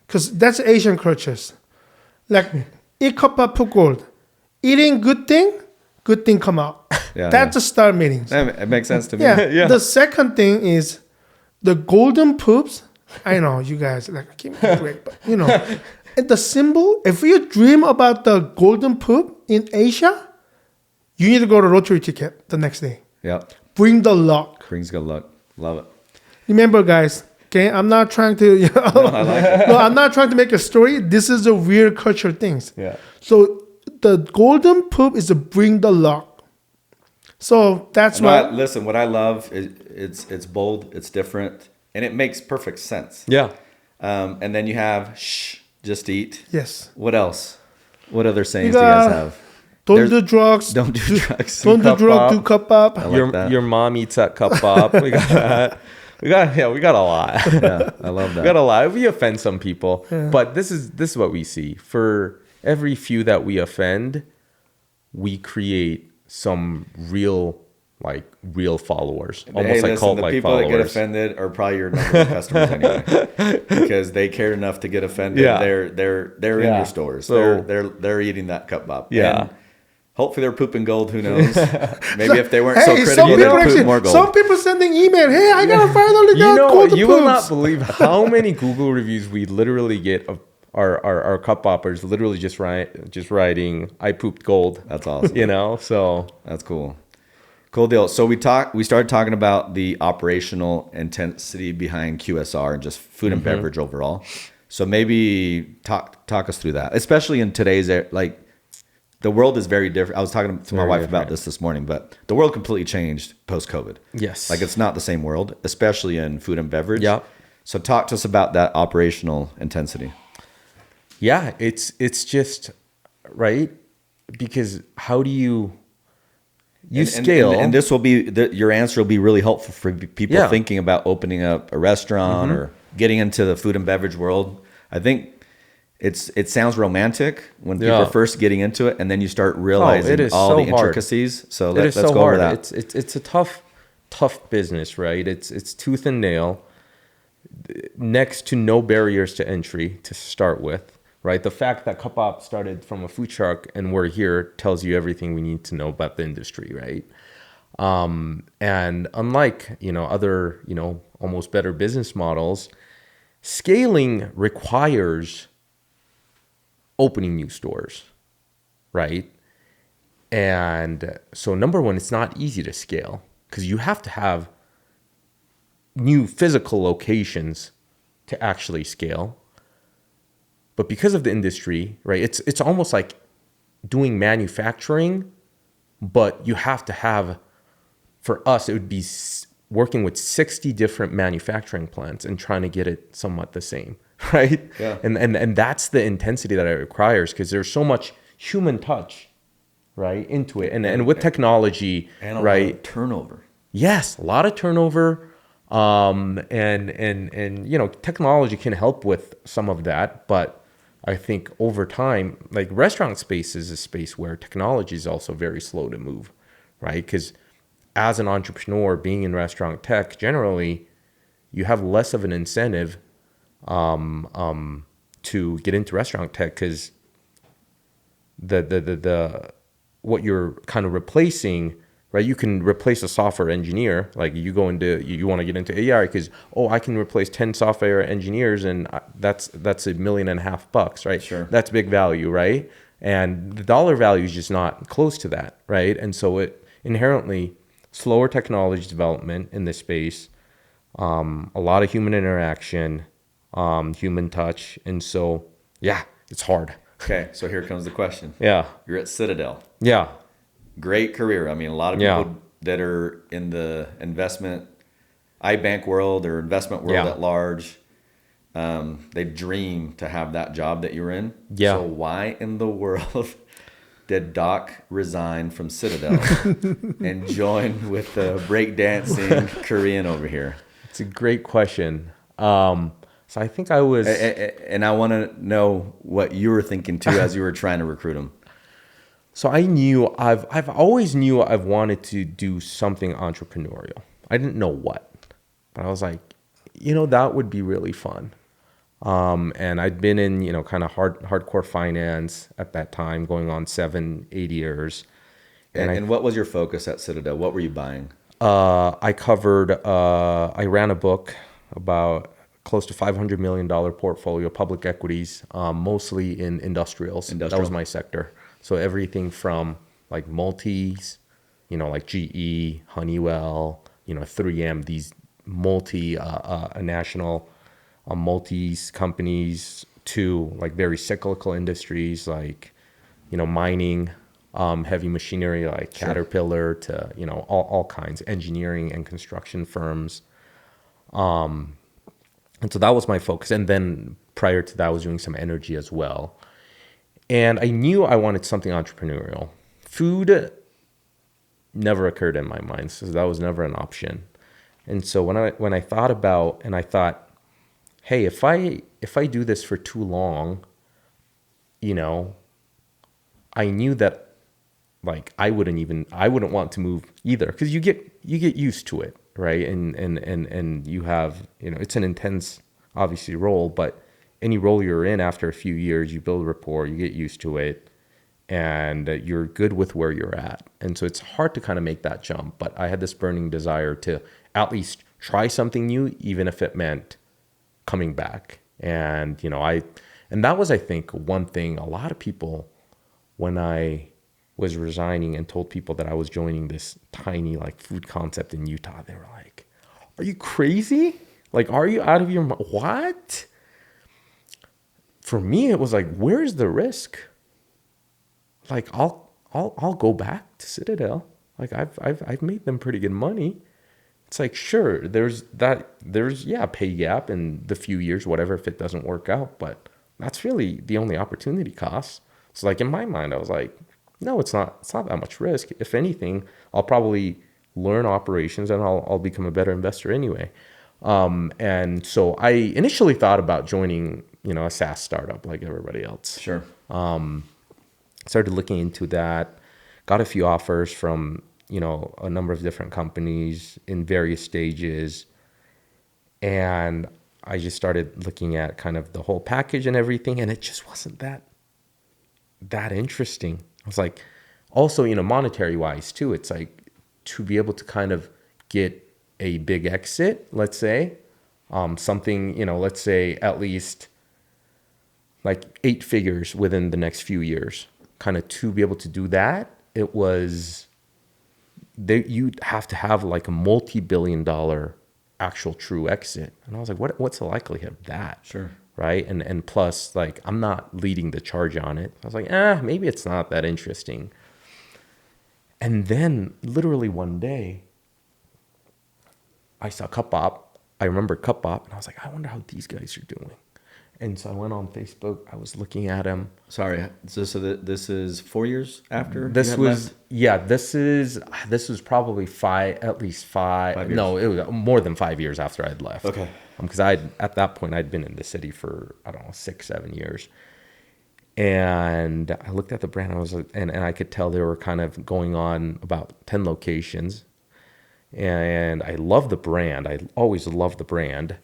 C: Because that's Asian cultures. Like, eat Cupbop, poop gold. Eating good thing come out. That's the start meetings.
A: It makes sense to me.
C: Yeah. The second thing is the golden poops. I know you guys like I can't make a break, but you know, and the symbol. If you dream about the golden poop in Asia, you need to go to lottery ticket the next day.
A: Yep.
C: Bring the luck.
A: Brings good luck. Love it.
C: Remember, guys. Okay, I'm not trying to. You know,
A: No, I like it.
C: no, I'm not trying to make a story. This is a weird culture things.
B: Yeah.
C: So the golden poop is to bring the luck. So that's why.
A: Listen, what I love is it's bold, it's different, and it makes perfect sense.
B: Yeah.
A: And then you have just eat.
C: Yes.
A: What else? What other sayings
C: You
A: do you guys
C: got-
A: have?
C: Don't do drugs.
A: Don't do drugs.
C: Don't do drugs. Do Cupbop.
A: I like that.
B: Your mom eats at Cupbop. We got that. We got a lot.
A: Yeah, I love that.
B: We got a lot. We offend some people, but this is what we see. For every few that we offend, we create some real followers, almost
A: Hey,
B: like
A: listen,
B: cult
A: the
B: like
A: people
B: followers.
A: that get offended are probably your number one customers anyway, because they care enough to get offended.
B: Yeah.
A: They're in
B: Yeah.
A: your stores.
B: So-
A: they're eating that Cupbop.
B: Yeah.
A: And hopefully they're pooping gold. Who knows? Maybe if they weren't
C: Hey,
A: so
C: some
A: critical,
C: people
A: they'd poop
C: actually,
A: more gold.
C: some people sending email. Hey, I gotta finally
B: You
C: get
B: know,
C: golden
B: you
C: poops.
B: will not believe how many Google reviews we literally get of our cup boppers literally just writing, "I pooped gold."
A: That's awesome.
B: You know, so
A: That's cool. Cool deal. So we started talking about the operational intensity behind QSR and just food and beverage overall. So maybe talk us through that, especially in today's the world is very different. I was talking to my
B: Very
A: wife about
B: different.
A: this morning, but the world completely changed post-COVID.
B: Yes.
A: Like it's not the same world, especially in food and beverage.
B: Yeah.
A: So talk to us about that operational intensity.
B: yeah, it's just right, because how do you scale?
A: And this will be your answer will be really helpful for people
B: Yeah.
A: thinking about opening up a restaurant or getting into the food and beverage world. I think it sounds romantic when people
B: Yeah.
A: are first getting into it, and then you start realizing
B: it is
A: all
B: so
A: the
B: hard.
A: intricacies. So
B: It
A: let's
B: is
A: go
B: so
A: over
B: hard.
A: that.
B: It's a tough business, right? It's tooth and nail. Next to no barriers to entry to start with, right? The fact that Cupbop started from a food truck and we're here tells you everything we need to know about the industry, right? And unlike other almost better business models, scaling requires opening new stores, right? And so number one, it's not easy to scale because you have to have new physical locations to actually scale. But because of the industry, right, it's almost like doing manufacturing, but you have to have, for us, it would be working with 60 different manufacturing plants and trying to get it somewhat the same, right?
A: Yeah.
B: And that's the intensity that it requires because there's so much human touch, right, into it. And with technology,
A: And a lot
B: right?
A: of turnover.
B: Yes, a lot of turnover. And technology can help with some of that, but I think over time, like restaurant space is a space where technology is also very slow to move, right? Because as an entrepreneur being in restaurant tech, generally you have less of an incentive to get into restaurant tech because the what you're kind of replacing, right? You can replace a software engineer. Like you go into, you want to get into AI because, I can replace 10 software engineers and that's $1.5 million, right?
A: Sure.
B: That's big value, right? And the dollar value is just not close to that, right? And so it inherently slower technology development in this space, a lot of human interaction, human touch. And so, yeah, it's hard.
A: Okay, so here comes the question.
B: Yeah.
A: You're at Citadel.
B: Yeah.
A: Great career. I mean, a lot of people that are in the investment, iBank world or investment world at large, they dream to have that job that you're in.
B: Yeah.
A: So why in the world did Dok resign from Citadel and join with the breakdancing Korean over here?
B: It's a great question. So I think I was...
A: And I want to know what you were thinking too as you were trying to recruit him.
B: So I knew I've always knew I've wanted to do something entrepreneurial. I didn't know what, but I was like, that would be really fun. And I'd been in, kind of hardcore finance at that time, going on 7-8 years.
A: And what was your focus at Citadel? What were you buying?
B: I ran a book about close to $500 million portfolio, public equities, mostly in industrials. That was my sector. So everything from like multis, like GE, Honeywell, 3M, these national multis companies, to like very cyclical industries like, mining, heavy machinery like Caterpillar, to, all kinds, engineering and construction firms. And so that was my focus. And then prior to that, I was doing some energy as well. And I knew I wanted something entrepreneurial. Food never occurred in my mind, so that was never an option. And so when I thought about, and I thought, hey, if I do this for too long, I knew that like I wouldn't want to move either, because you get used to it, right? And you have, it's an intense, obviously, role, but any role you're in, after a few years, you build rapport, you get used to it, and you're good with where you're at. And so it's hard to kind of make that jump. But I had this burning desire to at least try something new, even if it meant coming back. And, and that was, I think, one thing a lot of people, when I was resigning and told people that I was joining this tiny like food concept in Utah, they were like, "Are you crazy? Like, are you out of your mind? What?" For me, it was like, where's the risk? Like, I'll go back to Citadel. Like, I've made them pretty good money. It's like, sure, there's pay gap in the few years, whatever, if it doesn't work out, but that's really the only opportunity cost. So like in my mind, I was like, no, it's not that much risk. If anything, I'll probably learn operations and I'll become a better investor anyway. And so I initially thought about joining, a SaaS startup like everybody else.
A: Sure.
B: Started looking into that, got a few offers from, a number of different companies in various stages. And I just started looking at kind of the whole package and everything, and it just wasn't that interesting. I was like, also, monetary wise too, it's like to be able to kind of get a big exit, let's say, something, let's say at least like 8 figures within the next few years, kind of to be able to do that. It was, you'd have to have like a multi-billion-dollar actual true exit. And I was like, what's the likelihood of that?
A: Sure.
B: Right. And plus, like, I'm not leading the charge on it. I was like, maybe it's not that interesting. And then literally one day I saw Cupbop. I remember Cupbop, and I was like, I wonder how these guys are doing. And so I went on Facebook. I was looking at them.
A: Sorry. So this is 4 years after?
B: This was probably at least five.
A: 5 years.
B: No, it was more than 5 years after I'd left.
A: Okay.
B: Because at that point I'd been in the city for, I don't know, 6-7 years. And I looked at the brand. And I could tell they were kind of going on about 10 locations. And I love the brand. I always loved the brand.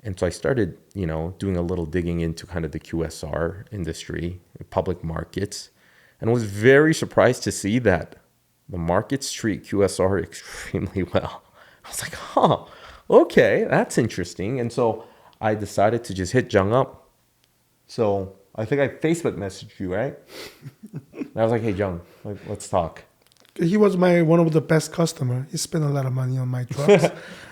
B: And so I started, doing a little digging into kind of the QSR industry, public markets, and was very surprised to see that the markets treat QSR extremely well. I was like, okay, that's interesting. And so I decided to just hit Jung up. So I think I Facebook messaged you, right? And I was like, hey, Jung, let's talk.
C: He was one of the best customer. He spent a lot of money on my trucks.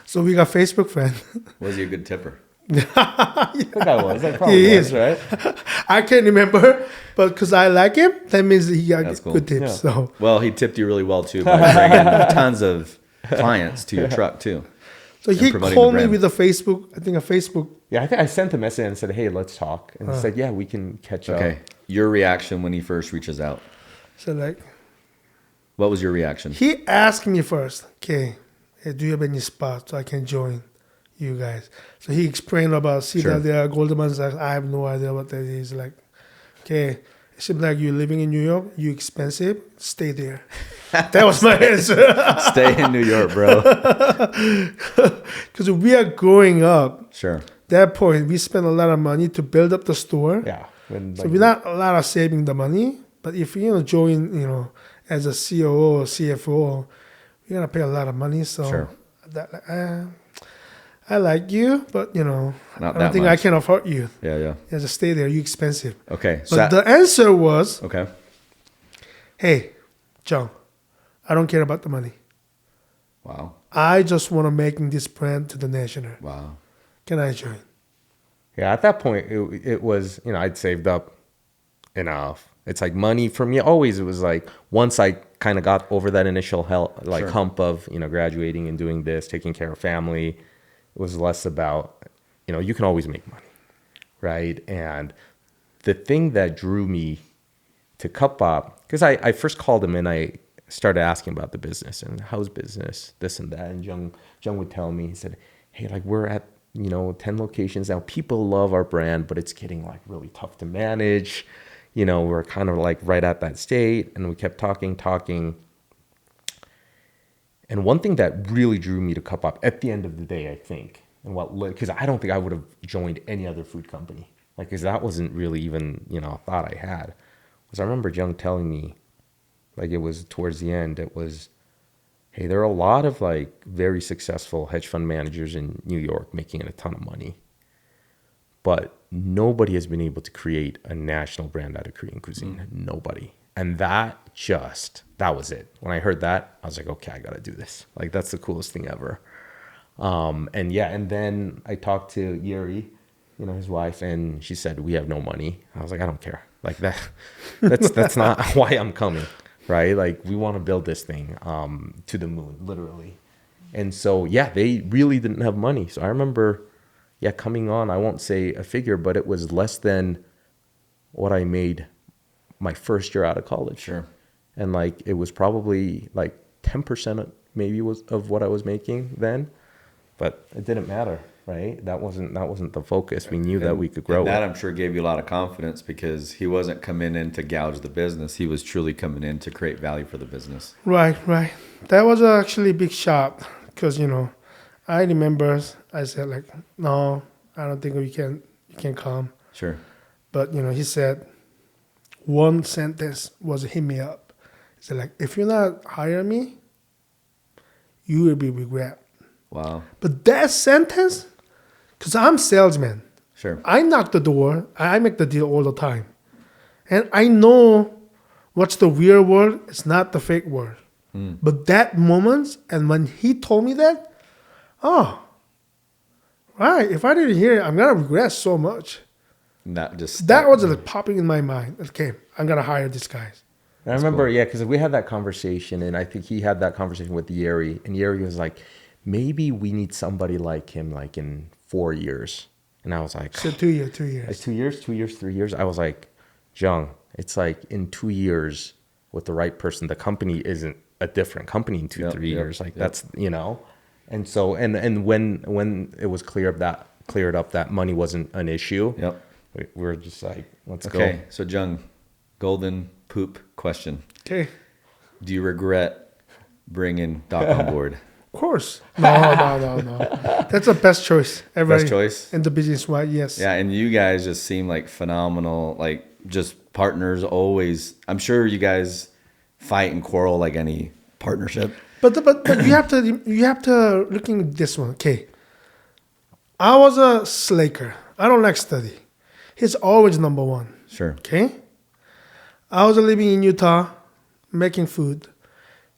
C: So we got Facebook friend.
A: Was he a good tipper?
B: I think I was. I probably was, right?
C: I can't remember, but because I like him, that means he got good tips.
B: Yeah.
C: So
A: well, he tipped you really well too by bringing tons of clients to your truck too.
C: So he called me with a Facebook. I think a Facebook.
B: Yeah, I think I sent a message and said, hey, let's talk. And he said, yeah, we can catch up.
A: Okay. Your reaction when he first reaches out?
C: So
A: What was your reaction?
C: He asked me first, okay, hey, do you have any spots so I can join you guys? So he explained about Citadel, Goldman Sachs. I have no idea what that is. Like, okay, it seems like you're living in New York. You expensive. Stay there. That was my answer.
A: Stay in New York, bro.
C: Because we are growing up.
A: Sure.
C: That point, we spend a lot of money to build up the store.
B: Yeah.
C: So we're not a lot of saving the money. But if you join, as a COO or CFO, you're gonna pay a lot of money. So I like you, but
A: Not
C: I don't
A: that
C: think
A: much.
C: I can afford you.
A: Yeah, yeah.
C: Yeah, just stay there. You expensive.
A: Okay.
C: But the answer was,
A: okay.
C: hey, Jung, I don't care about the money.
A: Wow.
C: I just want to making this brand to the national.
A: Wow.
C: Can I join?
B: Yeah, at that point, it was, I'd saved up enough. It's like money for me. Always, it was like once I kind of got over that initial
A: Sure.
B: hump of, graduating and doing this, taking care of family, it was less about, you can always make money, right? And the thing that drew me to Cupbop, because I first called him and I started asking about the business and how's business, this and that. And Jung would tell me, he said, hey, like we're at, 10 locations now. People love our brand, but it's getting like really tough to manage. We're kind of like right at that state. And we kept talking. And one thing that really drew me to Cupbop at the end of the day, I think, and because I don't think I would have joined any other food company, like, because that wasn't really even, a thought I had, was I remember Jung telling me, like, it was towards the end, it was, hey, there are a lot of like very successful hedge fund managers in New York making a ton of money, but nobody has been able to create a national brand out of Korean cuisine. Nobody. And that was it. When I heard that, I was like, okay, I got to do this. Like, that's the coolest thing ever. And then I talked to Yuri, his wife, and she said, we have no money. I was like, I don't care. Like that's not why I'm coming, right? Like, we want to build this thing to the moon, literally. And so, they really didn't have money. So I remember, coming on, I won't say a figure, but it was less than what I made my first year out of college.
A: Sure.
B: And like, it was probably like 10% maybe was of what I was making then, but it didn't matter, right? That wasn't the focus. We knew that we could grow.
A: And that, I'm sure, gave you a lot of confidence because he wasn't coming in to gouge the business. He was truly coming in to create value for the business.
C: Right. That was actually a big shock because, I remember I said like, no, I don't think you can come.
A: Sure.
C: But, he said one sentence was hit me up. He said like, if you're not hiring me, you will be regret.
A: Wow.
C: But that sentence, because I'm salesman,
A: Sure.
C: I knock the door. I make the deal all the time. And I know what's the real world. It's not the fake world. But that moment, and when he told me that, oh, right. If I didn't hear it, I'm going to regret so much.
A: That
C: was like popping in my mind. Okay, I'm going to hire these guys.
B: And I remember, because we had that conversation, and I think he had that conversation with Yeri, and Yeri was like, maybe we need somebody like him, like in 4 years. And I was like,
C: So 2 years.
B: 2 years, 2 years, 3 years. I was like, Jung, it's like in 2 years with the right person, the company isn't a different company in 3 years. Like that's, and so, and when it was cleared up that money wasn't an issue.
A: Yep.
B: We were just like, let's go.
A: Okay. So, Jung, golden poop question.
C: Okay.
A: Do you regret bringing Dok on board?
C: Of course. No. That's the best choice ever.
A: Best choice?
C: In the business, right? Yes.
A: Yeah, and you guys just seem like phenomenal, like just partners always. I'm sure you guys fight and quarrel like any partnership.
C: But you have to looking at this one. Okay. I was a slacker. I don't like study. He's always number one.
A: Sure.
C: Okay. I was living in Utah, making food.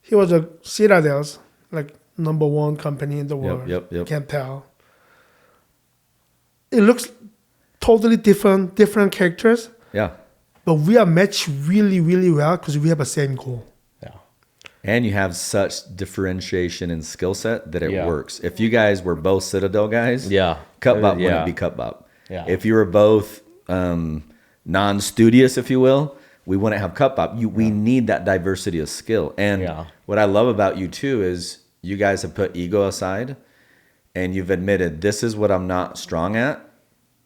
C: He was a Citadel's, like number one company in the world.
A: Yep.
C: Can't tell. It looks totally different characters.
A: Yeah.
C: But we are matched really, really well because we have the same goal.
B: Yeah.
A: And you have such differentiation in skill set that it works. If you guys were both Citadel guys, Cupbop wouldn't be Cupbop.
B: Yeah.
A: If you were both non-studious, if you will, we wouldn't have Cupbop. We need that diversity of skill. And what I love about you too is you guys have put ego aside and you've admitted this is what I'm not strong at.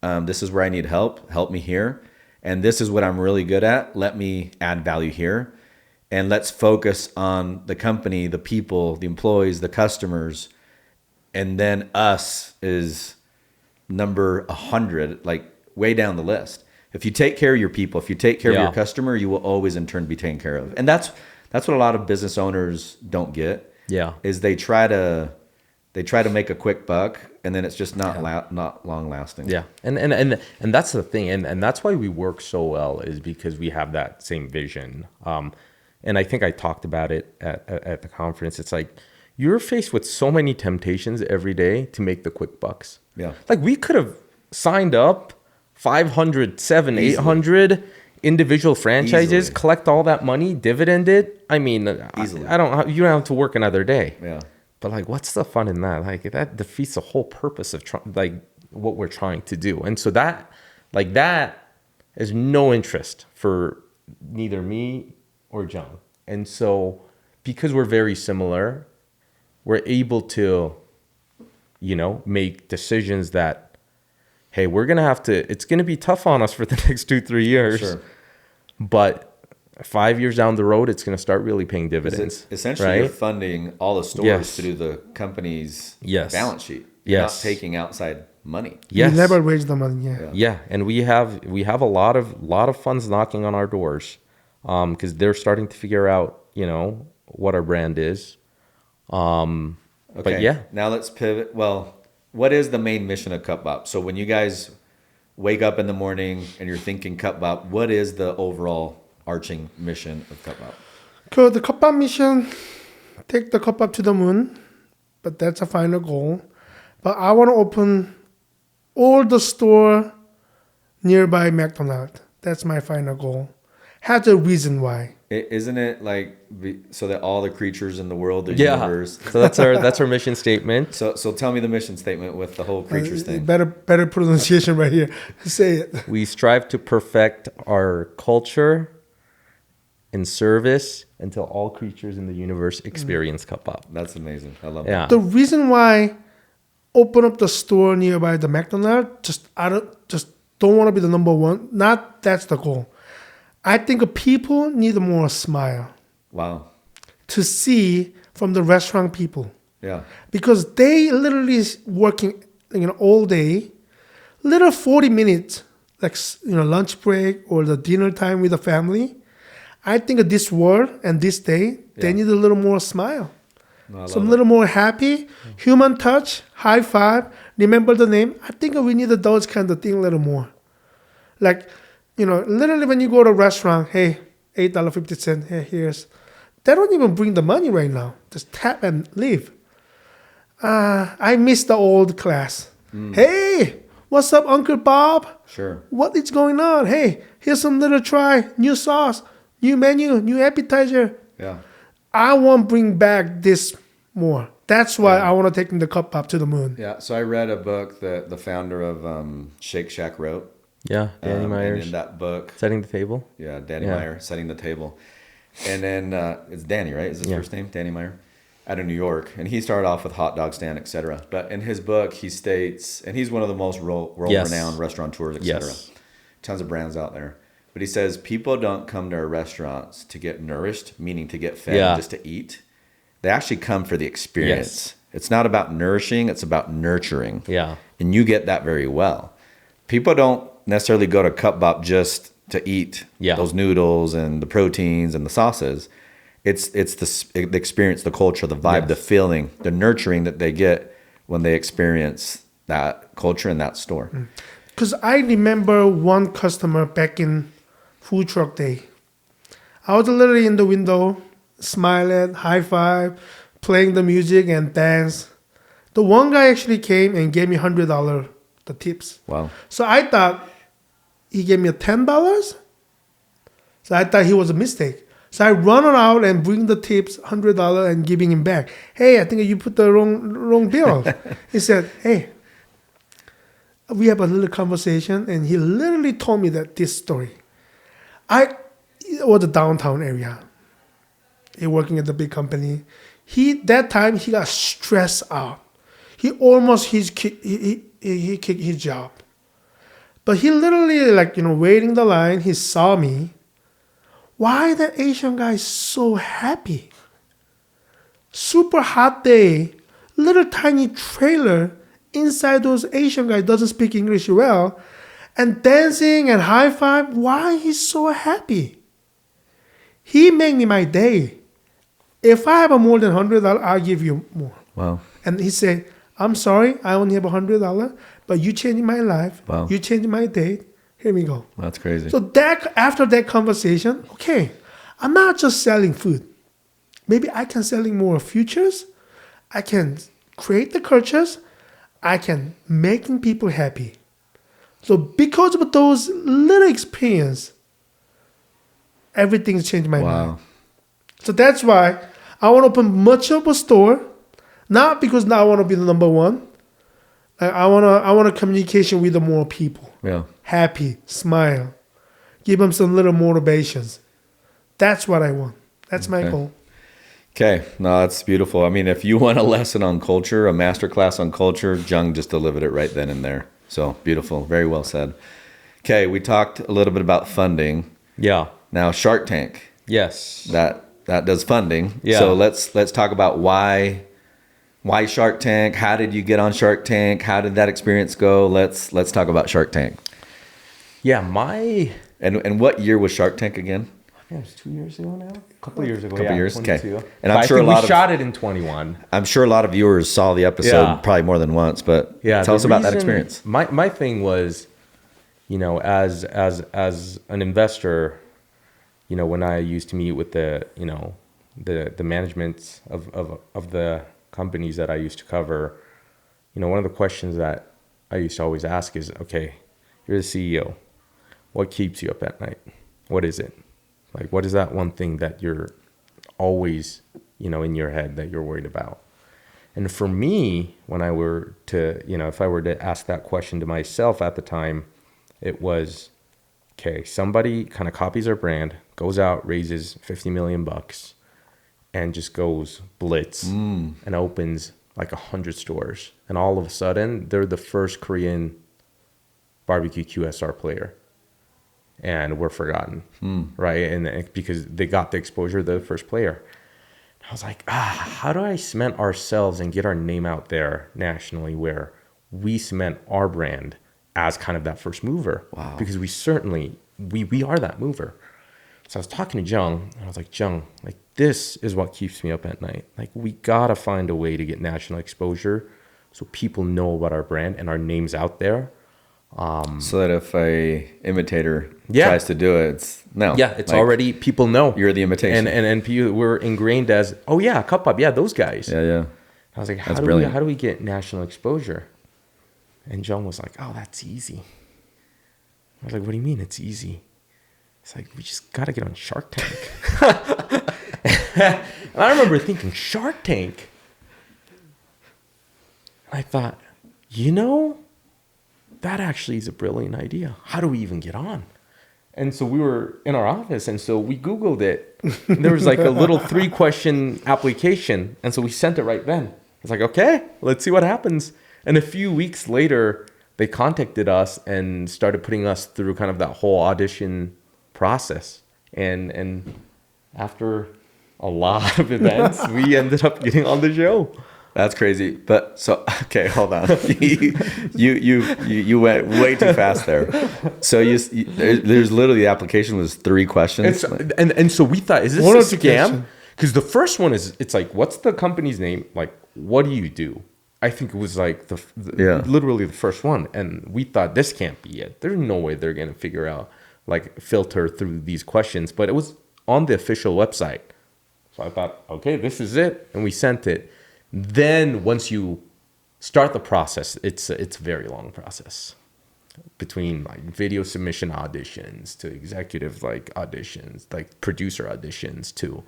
A: This is where I need help. Help me here. And this is what I'm really good at. Let me add value here. And let's focus on the company, the people, the employees, the customers. And then us is number 100, like way down the list. If you take care of your people, if you take care of your customer, you will always in turn be taken care of. And that's what a lot of business owners don't get.
B: Yeah.
A: Is they try to they try to make a quick buck, and then it's just not not long lasting.
B: Yeah, and that's the thing, and that's why we work so well, is because we have that same vision. And I think I talked about it at the conference. It's like you're faced with so many temptations every day to make the quick bucks.
A: Yeah,
B: like we could have signed up 500, 700, 800 individual franchises, collect all that money, dividend it. I mean, easily. You don't have to work another day.
A: Yeah.
B: But like, what's the fun in that? Like that defeats the whole purpose of what we're trying to do. And so that is no interest for neither me or Jung. And so because we're very similar, we're able to, make decisions that, hey, it's going to be tough on us for the next 2-3 years. Sure. But 5 years down the road, it's going to start really paying dividends.
A: Essentially, right? You're funding all the stores to do the company's balance sheet. You're not taking outside money.
C: Yes. You never raise the money.
B: Yeah. And we have a lot of funds knocking on our doors, because they're starting to figure out, what our brand is. Okay. But yeah.
A: Now let's pivot. Well, what is the main mission of Cupbop? So when you guys wake up in the morning and you're thinking Cupbop, what is the overall arching mission of Cupbop?
C: The Cupbop mission, take the Cupbop to the moon, but that's a final goal. But I want to open all the store nearby McDonald's. That's my final goal. Has a reason why.
A: Isn't it like so that all the creatures in the world, the universe?
B: So that's our mission statement.
A: So tell me the mission statement with the whole creatures thing.
C: Better pronunciation right here. Say it.
B: We strive to perfect our culture and service until all creatures in the universe experience Cupbop.
A: That's amazing. I love that.
C: The reason why open up the store nearby the McDonald's, I don't want to be the number one. Not that's the goal. I think people need more smile.
A: Wow.
C: To see from the restaurant people.
A: Yeah.
C: Because they literally working all day, little 40 minutes, like lunch break or the dinner time with the family. I think of this world and this day, they need a little more smile. Some little more happy, human touch, high five, remember the name. I think we need those kind of thing a little more. Like, literally when you go to a restaurant, hey, $8.50, hey, here's. They don't even bring the money right now. Just tap and leave. I miss the old class. Hey, what's up, Uncle Bob?
A: Sure.
C: What is going on? Hey, here's some little try, new sauce, new menu, new appetizer.
A: Yeah.
C: I want to bring back this more. That's why I want to take the Cupbop to the moon.
A: Yeah. So I read a book that the founder of Shake Shack wrote.
B: Yeah, Danny Meyer.
A: And in that book,
B: Setting the Table.
A: Yeah, Danny Meyer, Setting the Table. And then it's Danny, right? Is his first name? Danny Meyer? Out of New York. And he started off with hot dog stand, etc. But in his book, he states, and he's one of the most world-renowned restaurateurs, etc. Tons of brands out there. But he says, people don't come to our restaurants to get nourished, meaning to get fed, just to eat. They actually come for the experience. It's not about nourishing, it's about nurturing.
B: Yeah.
A: And you get that very well. People don't necessarily go to Cupbop just to eat those noodles and the proteins and the sauces. It's the experience, the culture, the vibe, the feeling, the nurturing that they get when they experience that culture in that store.
C: Because I remember one customer back in food truck day. I was literally in the window, smiling, high five, playing the music and dance. The one guy actually came and gave me $100, the tips.
A: Wow.
C: So I thought he gave me $10. So I thought he was a mistake. So I run out and bring the tips, $100, and giving him back. Hey, I think you put the wrong bill. He said, hey, we have a little conversation, and he literally told me this story. It was a downtown area. He working at the big company. That time he got stressed out. He almost he kicked his job. But he literally waiting the line. He saw me. Why that Asian guy so happy? Super hot day, little tiny trailer. Inside those Asian guys doesn't speak English well, and dancing and high five. Why he's so happy? He made me my day. If I have more than $100, I'll give you more.
A: Wow.
C: And he said, I'm sorry, I only have $100, but you changed my life.
A: Wow.
C: You changed my date. Here we go.
A: That's crazy.
C: So that after that conversation, okay, I'm not just selling food. Maybe I can selling more futures. I can create the cultures. I can making people happy. So because of those little experience, everything's changed my mind. So that's why I want to open much of a store, not because now I want to be the number one. I want a communication with the more people.
A: Yeah.
C: Happy, smile, give them some little motivations. That's what I want. That's my goal.
A: Okay, no, that's beautiful. I mean, if you want a lesson on culture, a master class on culture, Jung just delivered it right then and there. So beautiful, very well said. Okay, we talked a little bit about funding.
B: Yeah.
A: Now Shark Tank.
B: Yes.
A: That does funding.
B: Yeah.
A: So let's talk about why Shark Tank. How did you get on Shark Tank? How did that experience go? Let's talk about Shark Tank.
B: Yeah,
A: and what year was Shark Tank again?
B: I think it was 2 years ago now. A couple of years ago.
A: Couple years.
B: 22.
A: Okay. And I'm sure
B: we shot it in 21.
A: I'm sure a lot of viewers saw the episode probably more than once. But tell us about that experience.
B: My thing was, as an investor, when I used to meet with the management of the companies that I used to cover, one of the questions that I used to always ask is, okay, you're the CEO. What keeps you up at night? What is it? Like, what is that one thing that you're always, in your head that you're worried about? And for me, when I were to, if I were to ask that question to myself at the time, it was, okay, somebody kind of copies our brand, goes out, raises $50 million and just goes blitz and opens like 100 stores. And all of a sudden, they're the first Korean barbecue QSR player. And we're forgotten, right? And because they got the exposure, they're the first player. I was like, how do I cement ourselves and get our name out there nationally where we cement our brand as kind of that first mover?
A: Wow.
B: Because we certainly, we are that mover. So I was talking to Jung, and I was like, Jung, like, this is what keeps me up at night. Like, we got to find a way to get national exposure so people know about our brand and our name's out there.
A: So that if a imitator tries to do it, it's
B: already, people know
A: you're the imitation,
B: and people, we're ingrained as, oh yeah, Cupbop, yeah, those guys.
A: Yeah.
B: I was like, how do we get national exposure? And John was like, oh, that's easy. I was like, what do you mean it's easy? It's like, we just got to get on Shark Tank. And I remember thinking, Shark Tank. I thought, that actually is a brilliant idea. How do we even get on? And so we were in our office, and so we Googled it. There was like a little 3-question application, and so we sent it right then. It's like, okay, let's see what happens. And a few weeks later, they contacted us and started putting us through kind of that whole audition process. And after a lot of events, we ended up getting on the show.
A: That's crazy. But so, okay, hold on. you went way too fast there. So there's literally, the application was 3 questions.
B: And so we thought, is this a scam? Because the first one is, it's like, what's the company's name? Like, what do you do? I think it was like literally the first one. And we thought, this can't be it. There's no way they're going to figure out, like, filter through these questions. But it was on the official website. So I thought, okay, this is it. And we sent it. Then once you start the process, it's a very long process between like video submission auditions to executive like auditions, like producer auditions too.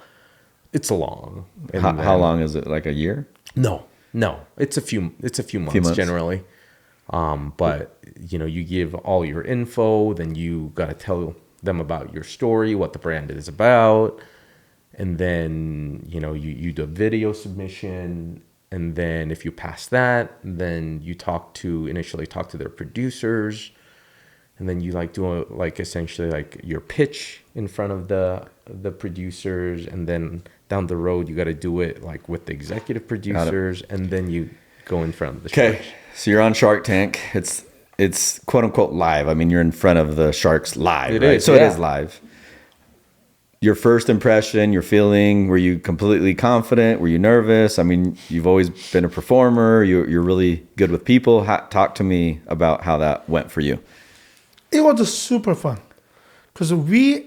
B: It's long.
A: How long is it? Like a year?
B: No. It's a few months generally. But you give all your info, then you got to tell them about your story, what the brand is about. And then, you do a video submission. And then if you pass that, then you initially talk to their producers. And then you do essentially your pitch in front of the producers. And then down the road, you got to do it like with the executive producers. And then you go in front of the sharks.
A: Okay. So you're on Shark Tank. It's quote unquote live. I mean, you're in front of the sharks live. It is live. your first impression, your feeling, were you completely confident? Were you nervous? I mean, you've always been a performer. You're really good with people. Talk to me about how that went for you.
C: It was super fun because we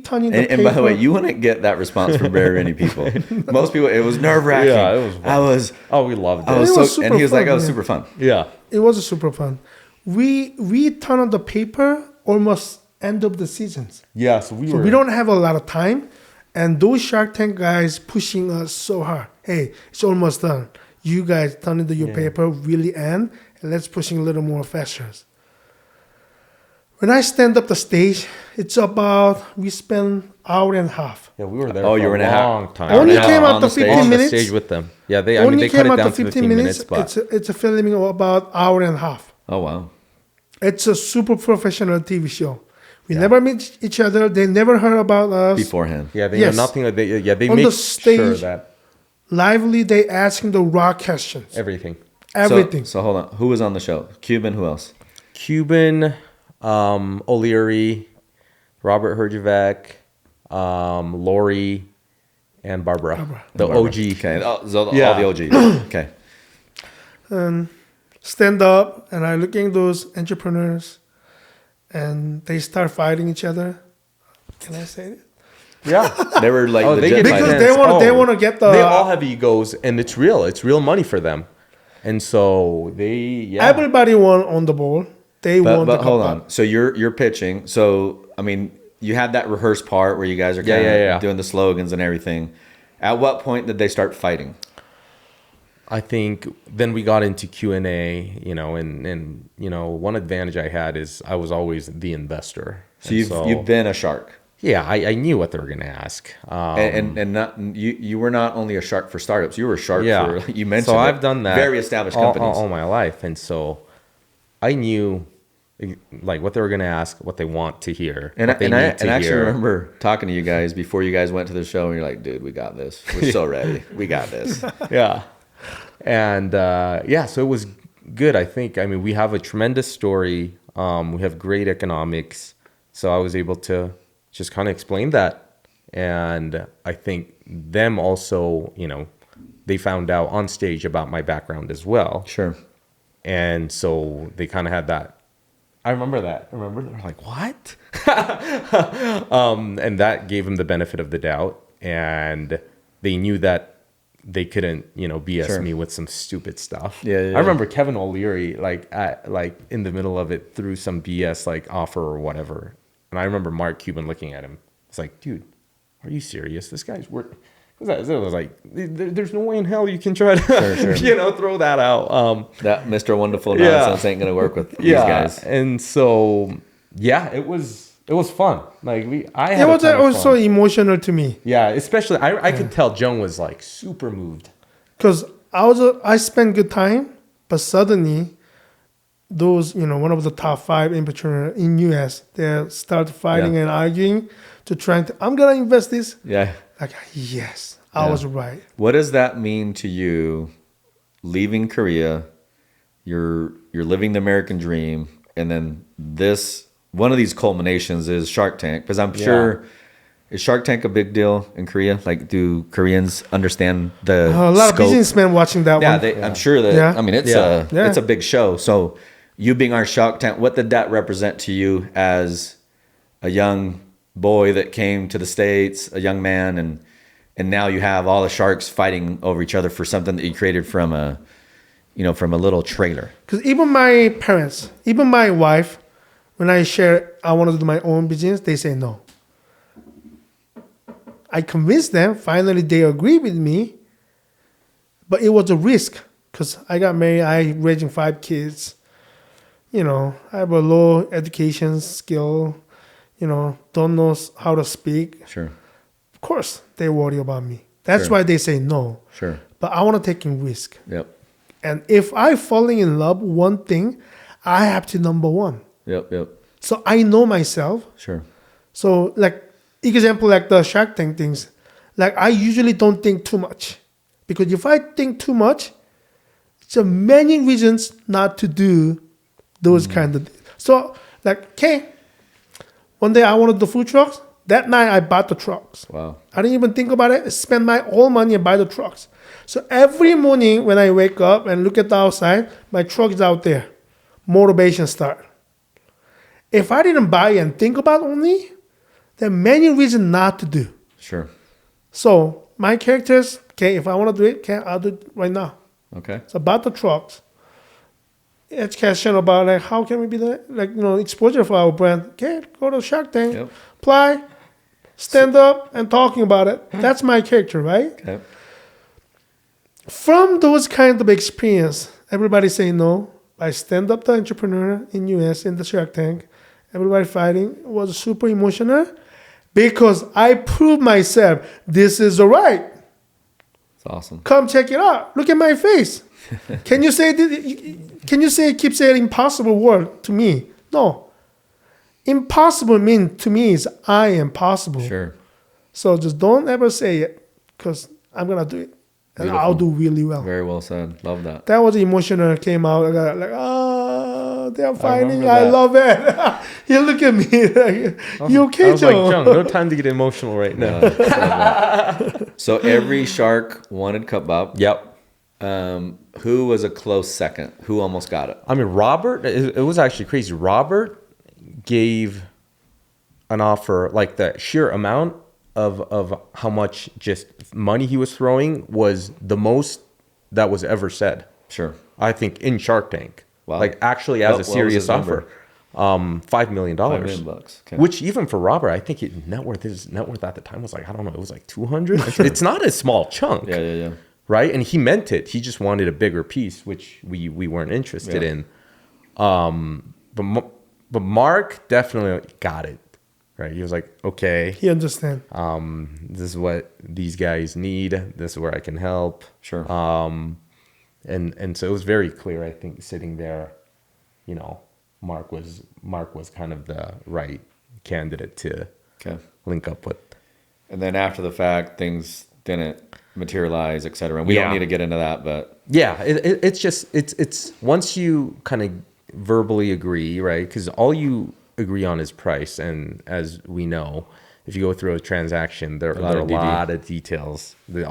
C: turned in the paper.
A: And by the way, you wouldn't get that response from very many people. Most people, it was nerve wracking.
B: Yeah, it was fun.
A: Oh,
B: we loved it.
A: I was
C: It
A: so,
C: was super
A: and he was like,
C: fun,
A: "Oh,
C: yeah.
A: super fun."
B: Yeah.
C: It was super fun. We turned on the paper almost end of the seasons.
B: Yeah. So
C: We don't have a lot of time, and those Shark Tank guys pushing us so hard. Hey, it's almost done. You guys turn into your paper really end, and let's pushing a little more faster. When I stand up the stage, it's about we spend hour and a half.
B: Yeah, we were there
A: Oh,
B: for
A: you were
B: a
A: in a half.
B: long time.
C: Only
A: Yeah,
C: came
A: on
C: out
A: the
C: to
A: stage.
C: 15
B: on the
C: minutes.
B: stage with them. Yeah, they
C: Only
B: cut
C: came
B: it
C: out
B: down
C: to
B: to
C: 15 minutes.
B: but
C: It's a filming of about hour and a half.
A: Oh wow.
C: It's a super professional TV show. We never meet each other. They never heard about us.
A: Beforehand.
B: yeah, they
C: Yes.
B: know nothing. They
C: On
B: make
C: the
B: sure
C: stage,
B: that
C: Lively, they asking the raw questions.
B: everything.
C: Everything.
A: So hold on. Who was on the show? Cuban. Who else?
B: Cuban, O'Leary, Robert Herjavec, Lori, and Barbara. The
A: Barbara.
B: OG.
A: Okay. Oh, so
B: Yeah.
A: all the OGs. Okay.
C: Stand up, and I looking those entrepreneurs, and they start fighting each other. Can I say it?
B: Yeah.
A: They were like
B: They
A: legit
B: get
C: Because
A: fighters.
C: they want to get the.
B: They all have egos, and it's real. It's real money for them, and so
C: Everybody won on the ball. They won the
A: But hold
C: Cupbop.
A: on. So you're pitching. So I mean, you had that rehearsed part where you guys are kind of doing the slogans and everything. At what point did they start fighting?
B: I think then we got into Q&A, and one advantage I had is I was always the investor.
A: So you've been a shark.
B: Yeah, I knew what they were going to ask.
A: And not you were not only a shark for startups, you were a shark for, you mentioned
B: so
A: it,
B: I've done that
A: very established companies.
B: all my life, and so I knew like what they were going to ask, what they want to hear,
A: And
B: what they
A: I
B: need to
A: actually
B: hear.
A: remember talking to you guys before you guys went to the show, and you're like, dude, we got this. We're so ready. We got this.
B: Yeah, and so it was good. I think. I mean, we have a tremendous story. We have great economics, so I was able to just kind of explain that, and I think them also, they found out on stage about my background as well.
A: Sure.
B: And so they kind of had that. I remember that. They're like, what? And that gave them the benefit of the doubt. And they knew that they couldn't, BS me with some stupid stuff.
A: Yeah.
B: I remember Kevin O'Leary, like in the middle of it, threw some BS like offer or whatever. And I remember Mark Cuban looking at him. It's like, dude, are you serious? This guy's working. It was like, there's no way in hell you can try to,
A: Sure.
B: throw that out.
A: That Mr. Wonderful nonsense ain't gonna work with these guys.
B: And so, it was fun. Like I
C: It
B: had
C: was
B: a ton of
C: also
B: fun.
C: emotional to me
B: Yeah, especially I could tell Jung was like super moved.
C: because I spent good time, but suddenly those one of the top 5 entrepreneurs in US, they start fighting and arguing to trying to I'm gonna invest this.
A: Yeah.
C: Like yes, I was right.
A: What does that mean to you? Leaving Korea, you're living the American dream, and then one of these culminations is Shark Tank. Because I'm sure, is Shark Tank a big deal in Korea? Like, do Koreans understand the
C: A lot
A: scope?
C: of businessmen watching that one.
A: I'm sure that.
C: Yeah.
A: I mean, it's a big show. So, you being our Shark Tank, what did that represent to you as a young boy that came to the States, a young man, and now you have all the sharks fighting over each other for something that you created from a little trailer.
C: Because even my parents, even my wife, when I share I want to do my own business, they say no. I convinced them. Finally, they agree with me. But it was a risk because I got married. I raising 5 kids. I have a low education skill. Don't know how to speak.
A: Sure.
C: Of course, they worry about me. That's
A: Sure.
C: why they say no.
A: Sure.
C: But I want to take a risk.
A: Yep.
C: And if I falling in love one thing, I have to number one.
A: Yep.
C: So I know myself.
A: Sure.
C: So like example like the Shark Tank things, like I usually don't think too much. Because if I think too much, there are many reasons not to do those kind of things. So like, okay, one day I wanted the food trucks. That night, I bought the trucks.
A: Wow.
C: I didn't even think about it. I spent my whole money and buy the trucks. So every morning when I wake up and look at the outside, my truck is out there. Motivation start. If I didn't buy and think about only, there are many reasons not to do.
A: Sure.
C: So my characters, okay, if I want to do it, okay, I'll do it right now.
A: Okay.
C: It's about the trucks. Education about like how can we be the exposure for our brand. Okay, go to Shark Tank,
A: Yep.
C: apply, stand up and talking about it. That's my character, right?
A: Okay.
C: From those kind of experience, everybody say no. I stand up the entrepreneur in US in the Shark Tank. Everybody fighting was super emotional because I proved myself this is all right.
A: It's awesome.
C: Come check it out. Look at my face. Can you say keep saying impossible word to me? No. Impossible mean to me is I am possible.
A: Sure.
C: So just don't ever say it because I'm gonna do it. And
A: Beautiful.
C: I'll do really well.
A: Very well said. Love that.
C: That was emotional. Came out. I got like, they're fighting.
B: remember
C: I
B: that.
C: love it. You look at me. Like, you
B: I
C: okay,
B: was like,
C: Joe?
B: Jung, no time to get emotional right now.
A: So every shark wanted Cupbop.
B: Yep.
A: Who was a close second? Who almost got it?
B: I mean, Robert, it was actually crazy. Robert gave an offer, like the sheer amount of how much just money he was throwing was the most that was ever said.
A: Sure.
B: I think in Shark Tank.
A: Wow.
B: Like actually as
A: What
B: a
A: was
B: serious
A: his number?
B: offer. $5 million.
A: $5 million. Okay.
B: Which even for Robert, I think his net worth at the time was like, I don't know, it was like 200. It's not a small chunk.
A: Yeah.
B: Right? And he meant it. He just wanted a bigger piece, which we weren't interested in. But Mark definitely got it. Right? He was like, okay,
C: He understand.
B: this is what these guys need. This is where I can help.
A: Sure.
B: And so it was very clear, I think, sitting there, Mark was kind of the right candidate to
A: Okay.
B: link up with.
A: And then after the fact, things didn't materialize, et cetera. And we don't
B: Yeah.
A: need to get into that, but
B: Yeah, it's just it's once you kind of verbally agree, right? Because all you agree on is price, and as we know, if you go through a transaction, there are a lot of details. The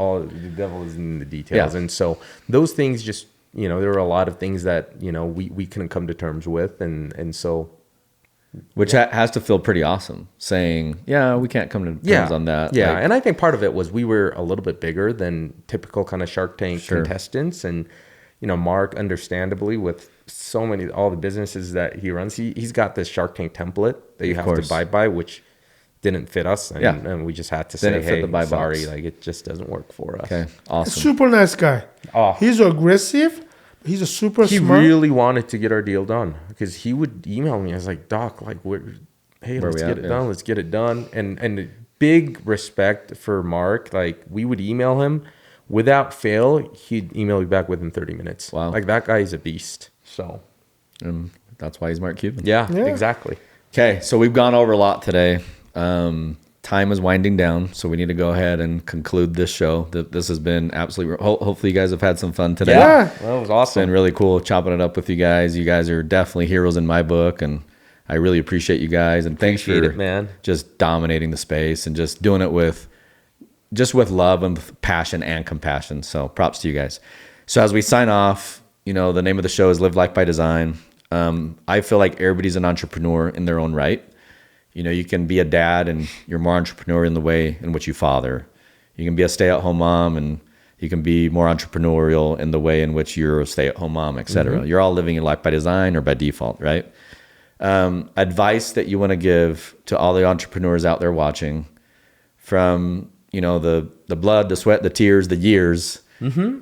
B: devil is in the details,
A: Yeah.
B: and so those things just there were a lot of things that we couldn't come to terms with, and so
A: which has to feel pretty awesome. Saying, yeah, we can't come to terms on that.
B: Yeah,
A: Like,
B: and I think part of it was we were a little bit bigger than typical kind of Shark Tank contestants, and Mark, understandably, with all the businesses that he runs, he's got this Shark Tank template that you have to abide by, which didn't fit us, and we just had to say, hey, sorry, like it just doesn't work for us.
A: okay, awesome.
C: Super nice guy.
B: Oh.
C: He's aggressive. He's a super
B: He
C: smart.
B: really wanted to get our deal done because he would email me. I was like, Doc, like, let's get it done. Let's get it done. And big respect for Mark. Like, we would email him. Without fail, he'd email me back within 30 minutes.
A: Wow.
B: Like, that guy is a beast. So,
A: And that's why he's Mark Cuban.
B: yeah.
C: Yeah.
B: Exactly.
A: Okay, so we've gone over a lot today. Time is winding down, so we need to go ahead and conclude this show. This has been absolutely. Hopefully, you guys have had some fun today.
C: Yeah.
B: Well, that was
A: It's
B: awesome.
A: been really cool chopping it up with you guys. You guys are definitely heroes in my book, and I really appreciate you guys. And thanks
B: Appreciate
A: for
B: it, man.
A: just dominating the space and just doing it with love and with passion and compassion. So props to you guys. So as we sign off, the name of the show is Live Life by Design. I feel like everybody's an entrepreneur in their own right. You can be a dad and you're more entrepreneurial in the way in which you father. You can be a stay-at-home mom and you can be more entrepreneurial in the way in which you're a stay-at-home mom, et cetera. You're all living your life by design or by default, right? Advice that you want to give to all the entrepreneurs out there watching from, the blood, the sweat, the tears, the years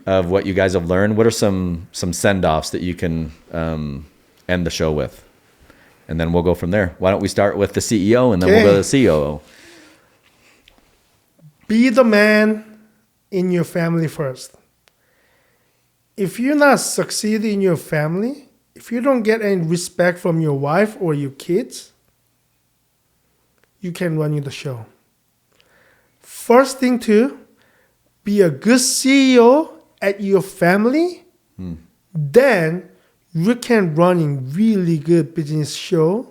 A: of what you guys have learned. What are some send-offs that you can end the show with? And then we'll go from there. Why don't we start with the CEO and then we'll go to the COO.
C: Be the man in your family first. If you're not succeeding in your family, if you don't get any respect from your wife or your kids, you can run the show. First thing to be a good CEO at your family, then you can run a really good business show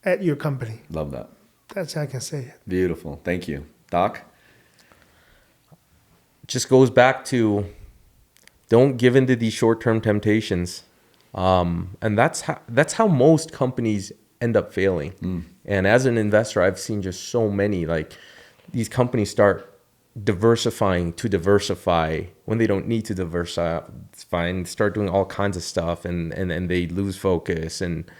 C: at your company.
A: Love that.
C: That's how I can say it.
A: Beautiful. Thank you. Doc?
B: Just goes back to don't give into these short-term temptations. And that's how most companies end up failing. And as an investor, I've seen just so many, like these companies start diversifying to diversify when they don't need to diversify and start doing all kinds of stuff, and they lose focus, and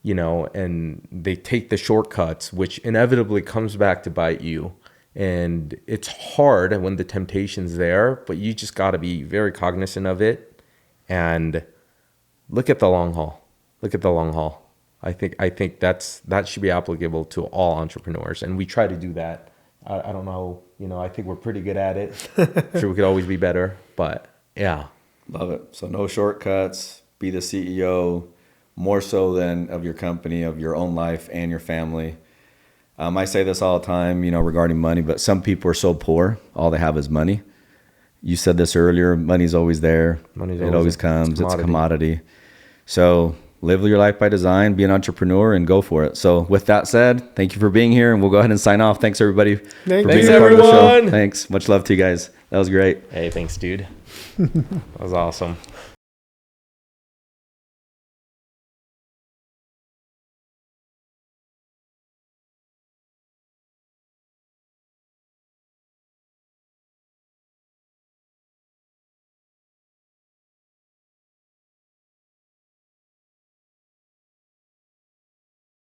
B: and they take the shortcuts, which inevitably comes back to bite you. And it's hard when the temptation's there, but you just got to be very cognizant of it and look at the long haul. Look at the long haul. I think that should be applicable to all entrepreneurs, and we try to do that. I don't know, I think we're pretty good at it. Sure, we could always be better, but yeah.
A: Love it. So no shortcuts. Be the CEO, more so than of your company, of your own life and your family. I say this all the time, regarding money, but some people are so poor, all they have is money. You said this earlier, money's always there. It always comes. It's a commodity. So live your life by design, be an entrepreneur, and go for it. So with that said, thank you for being here, and we'll go ahead and sign off. Thanks, everybody, for being a part of the show. Thanks. Much love to you guys. That was great.
B: Hey, thanks, dude. That was awesome.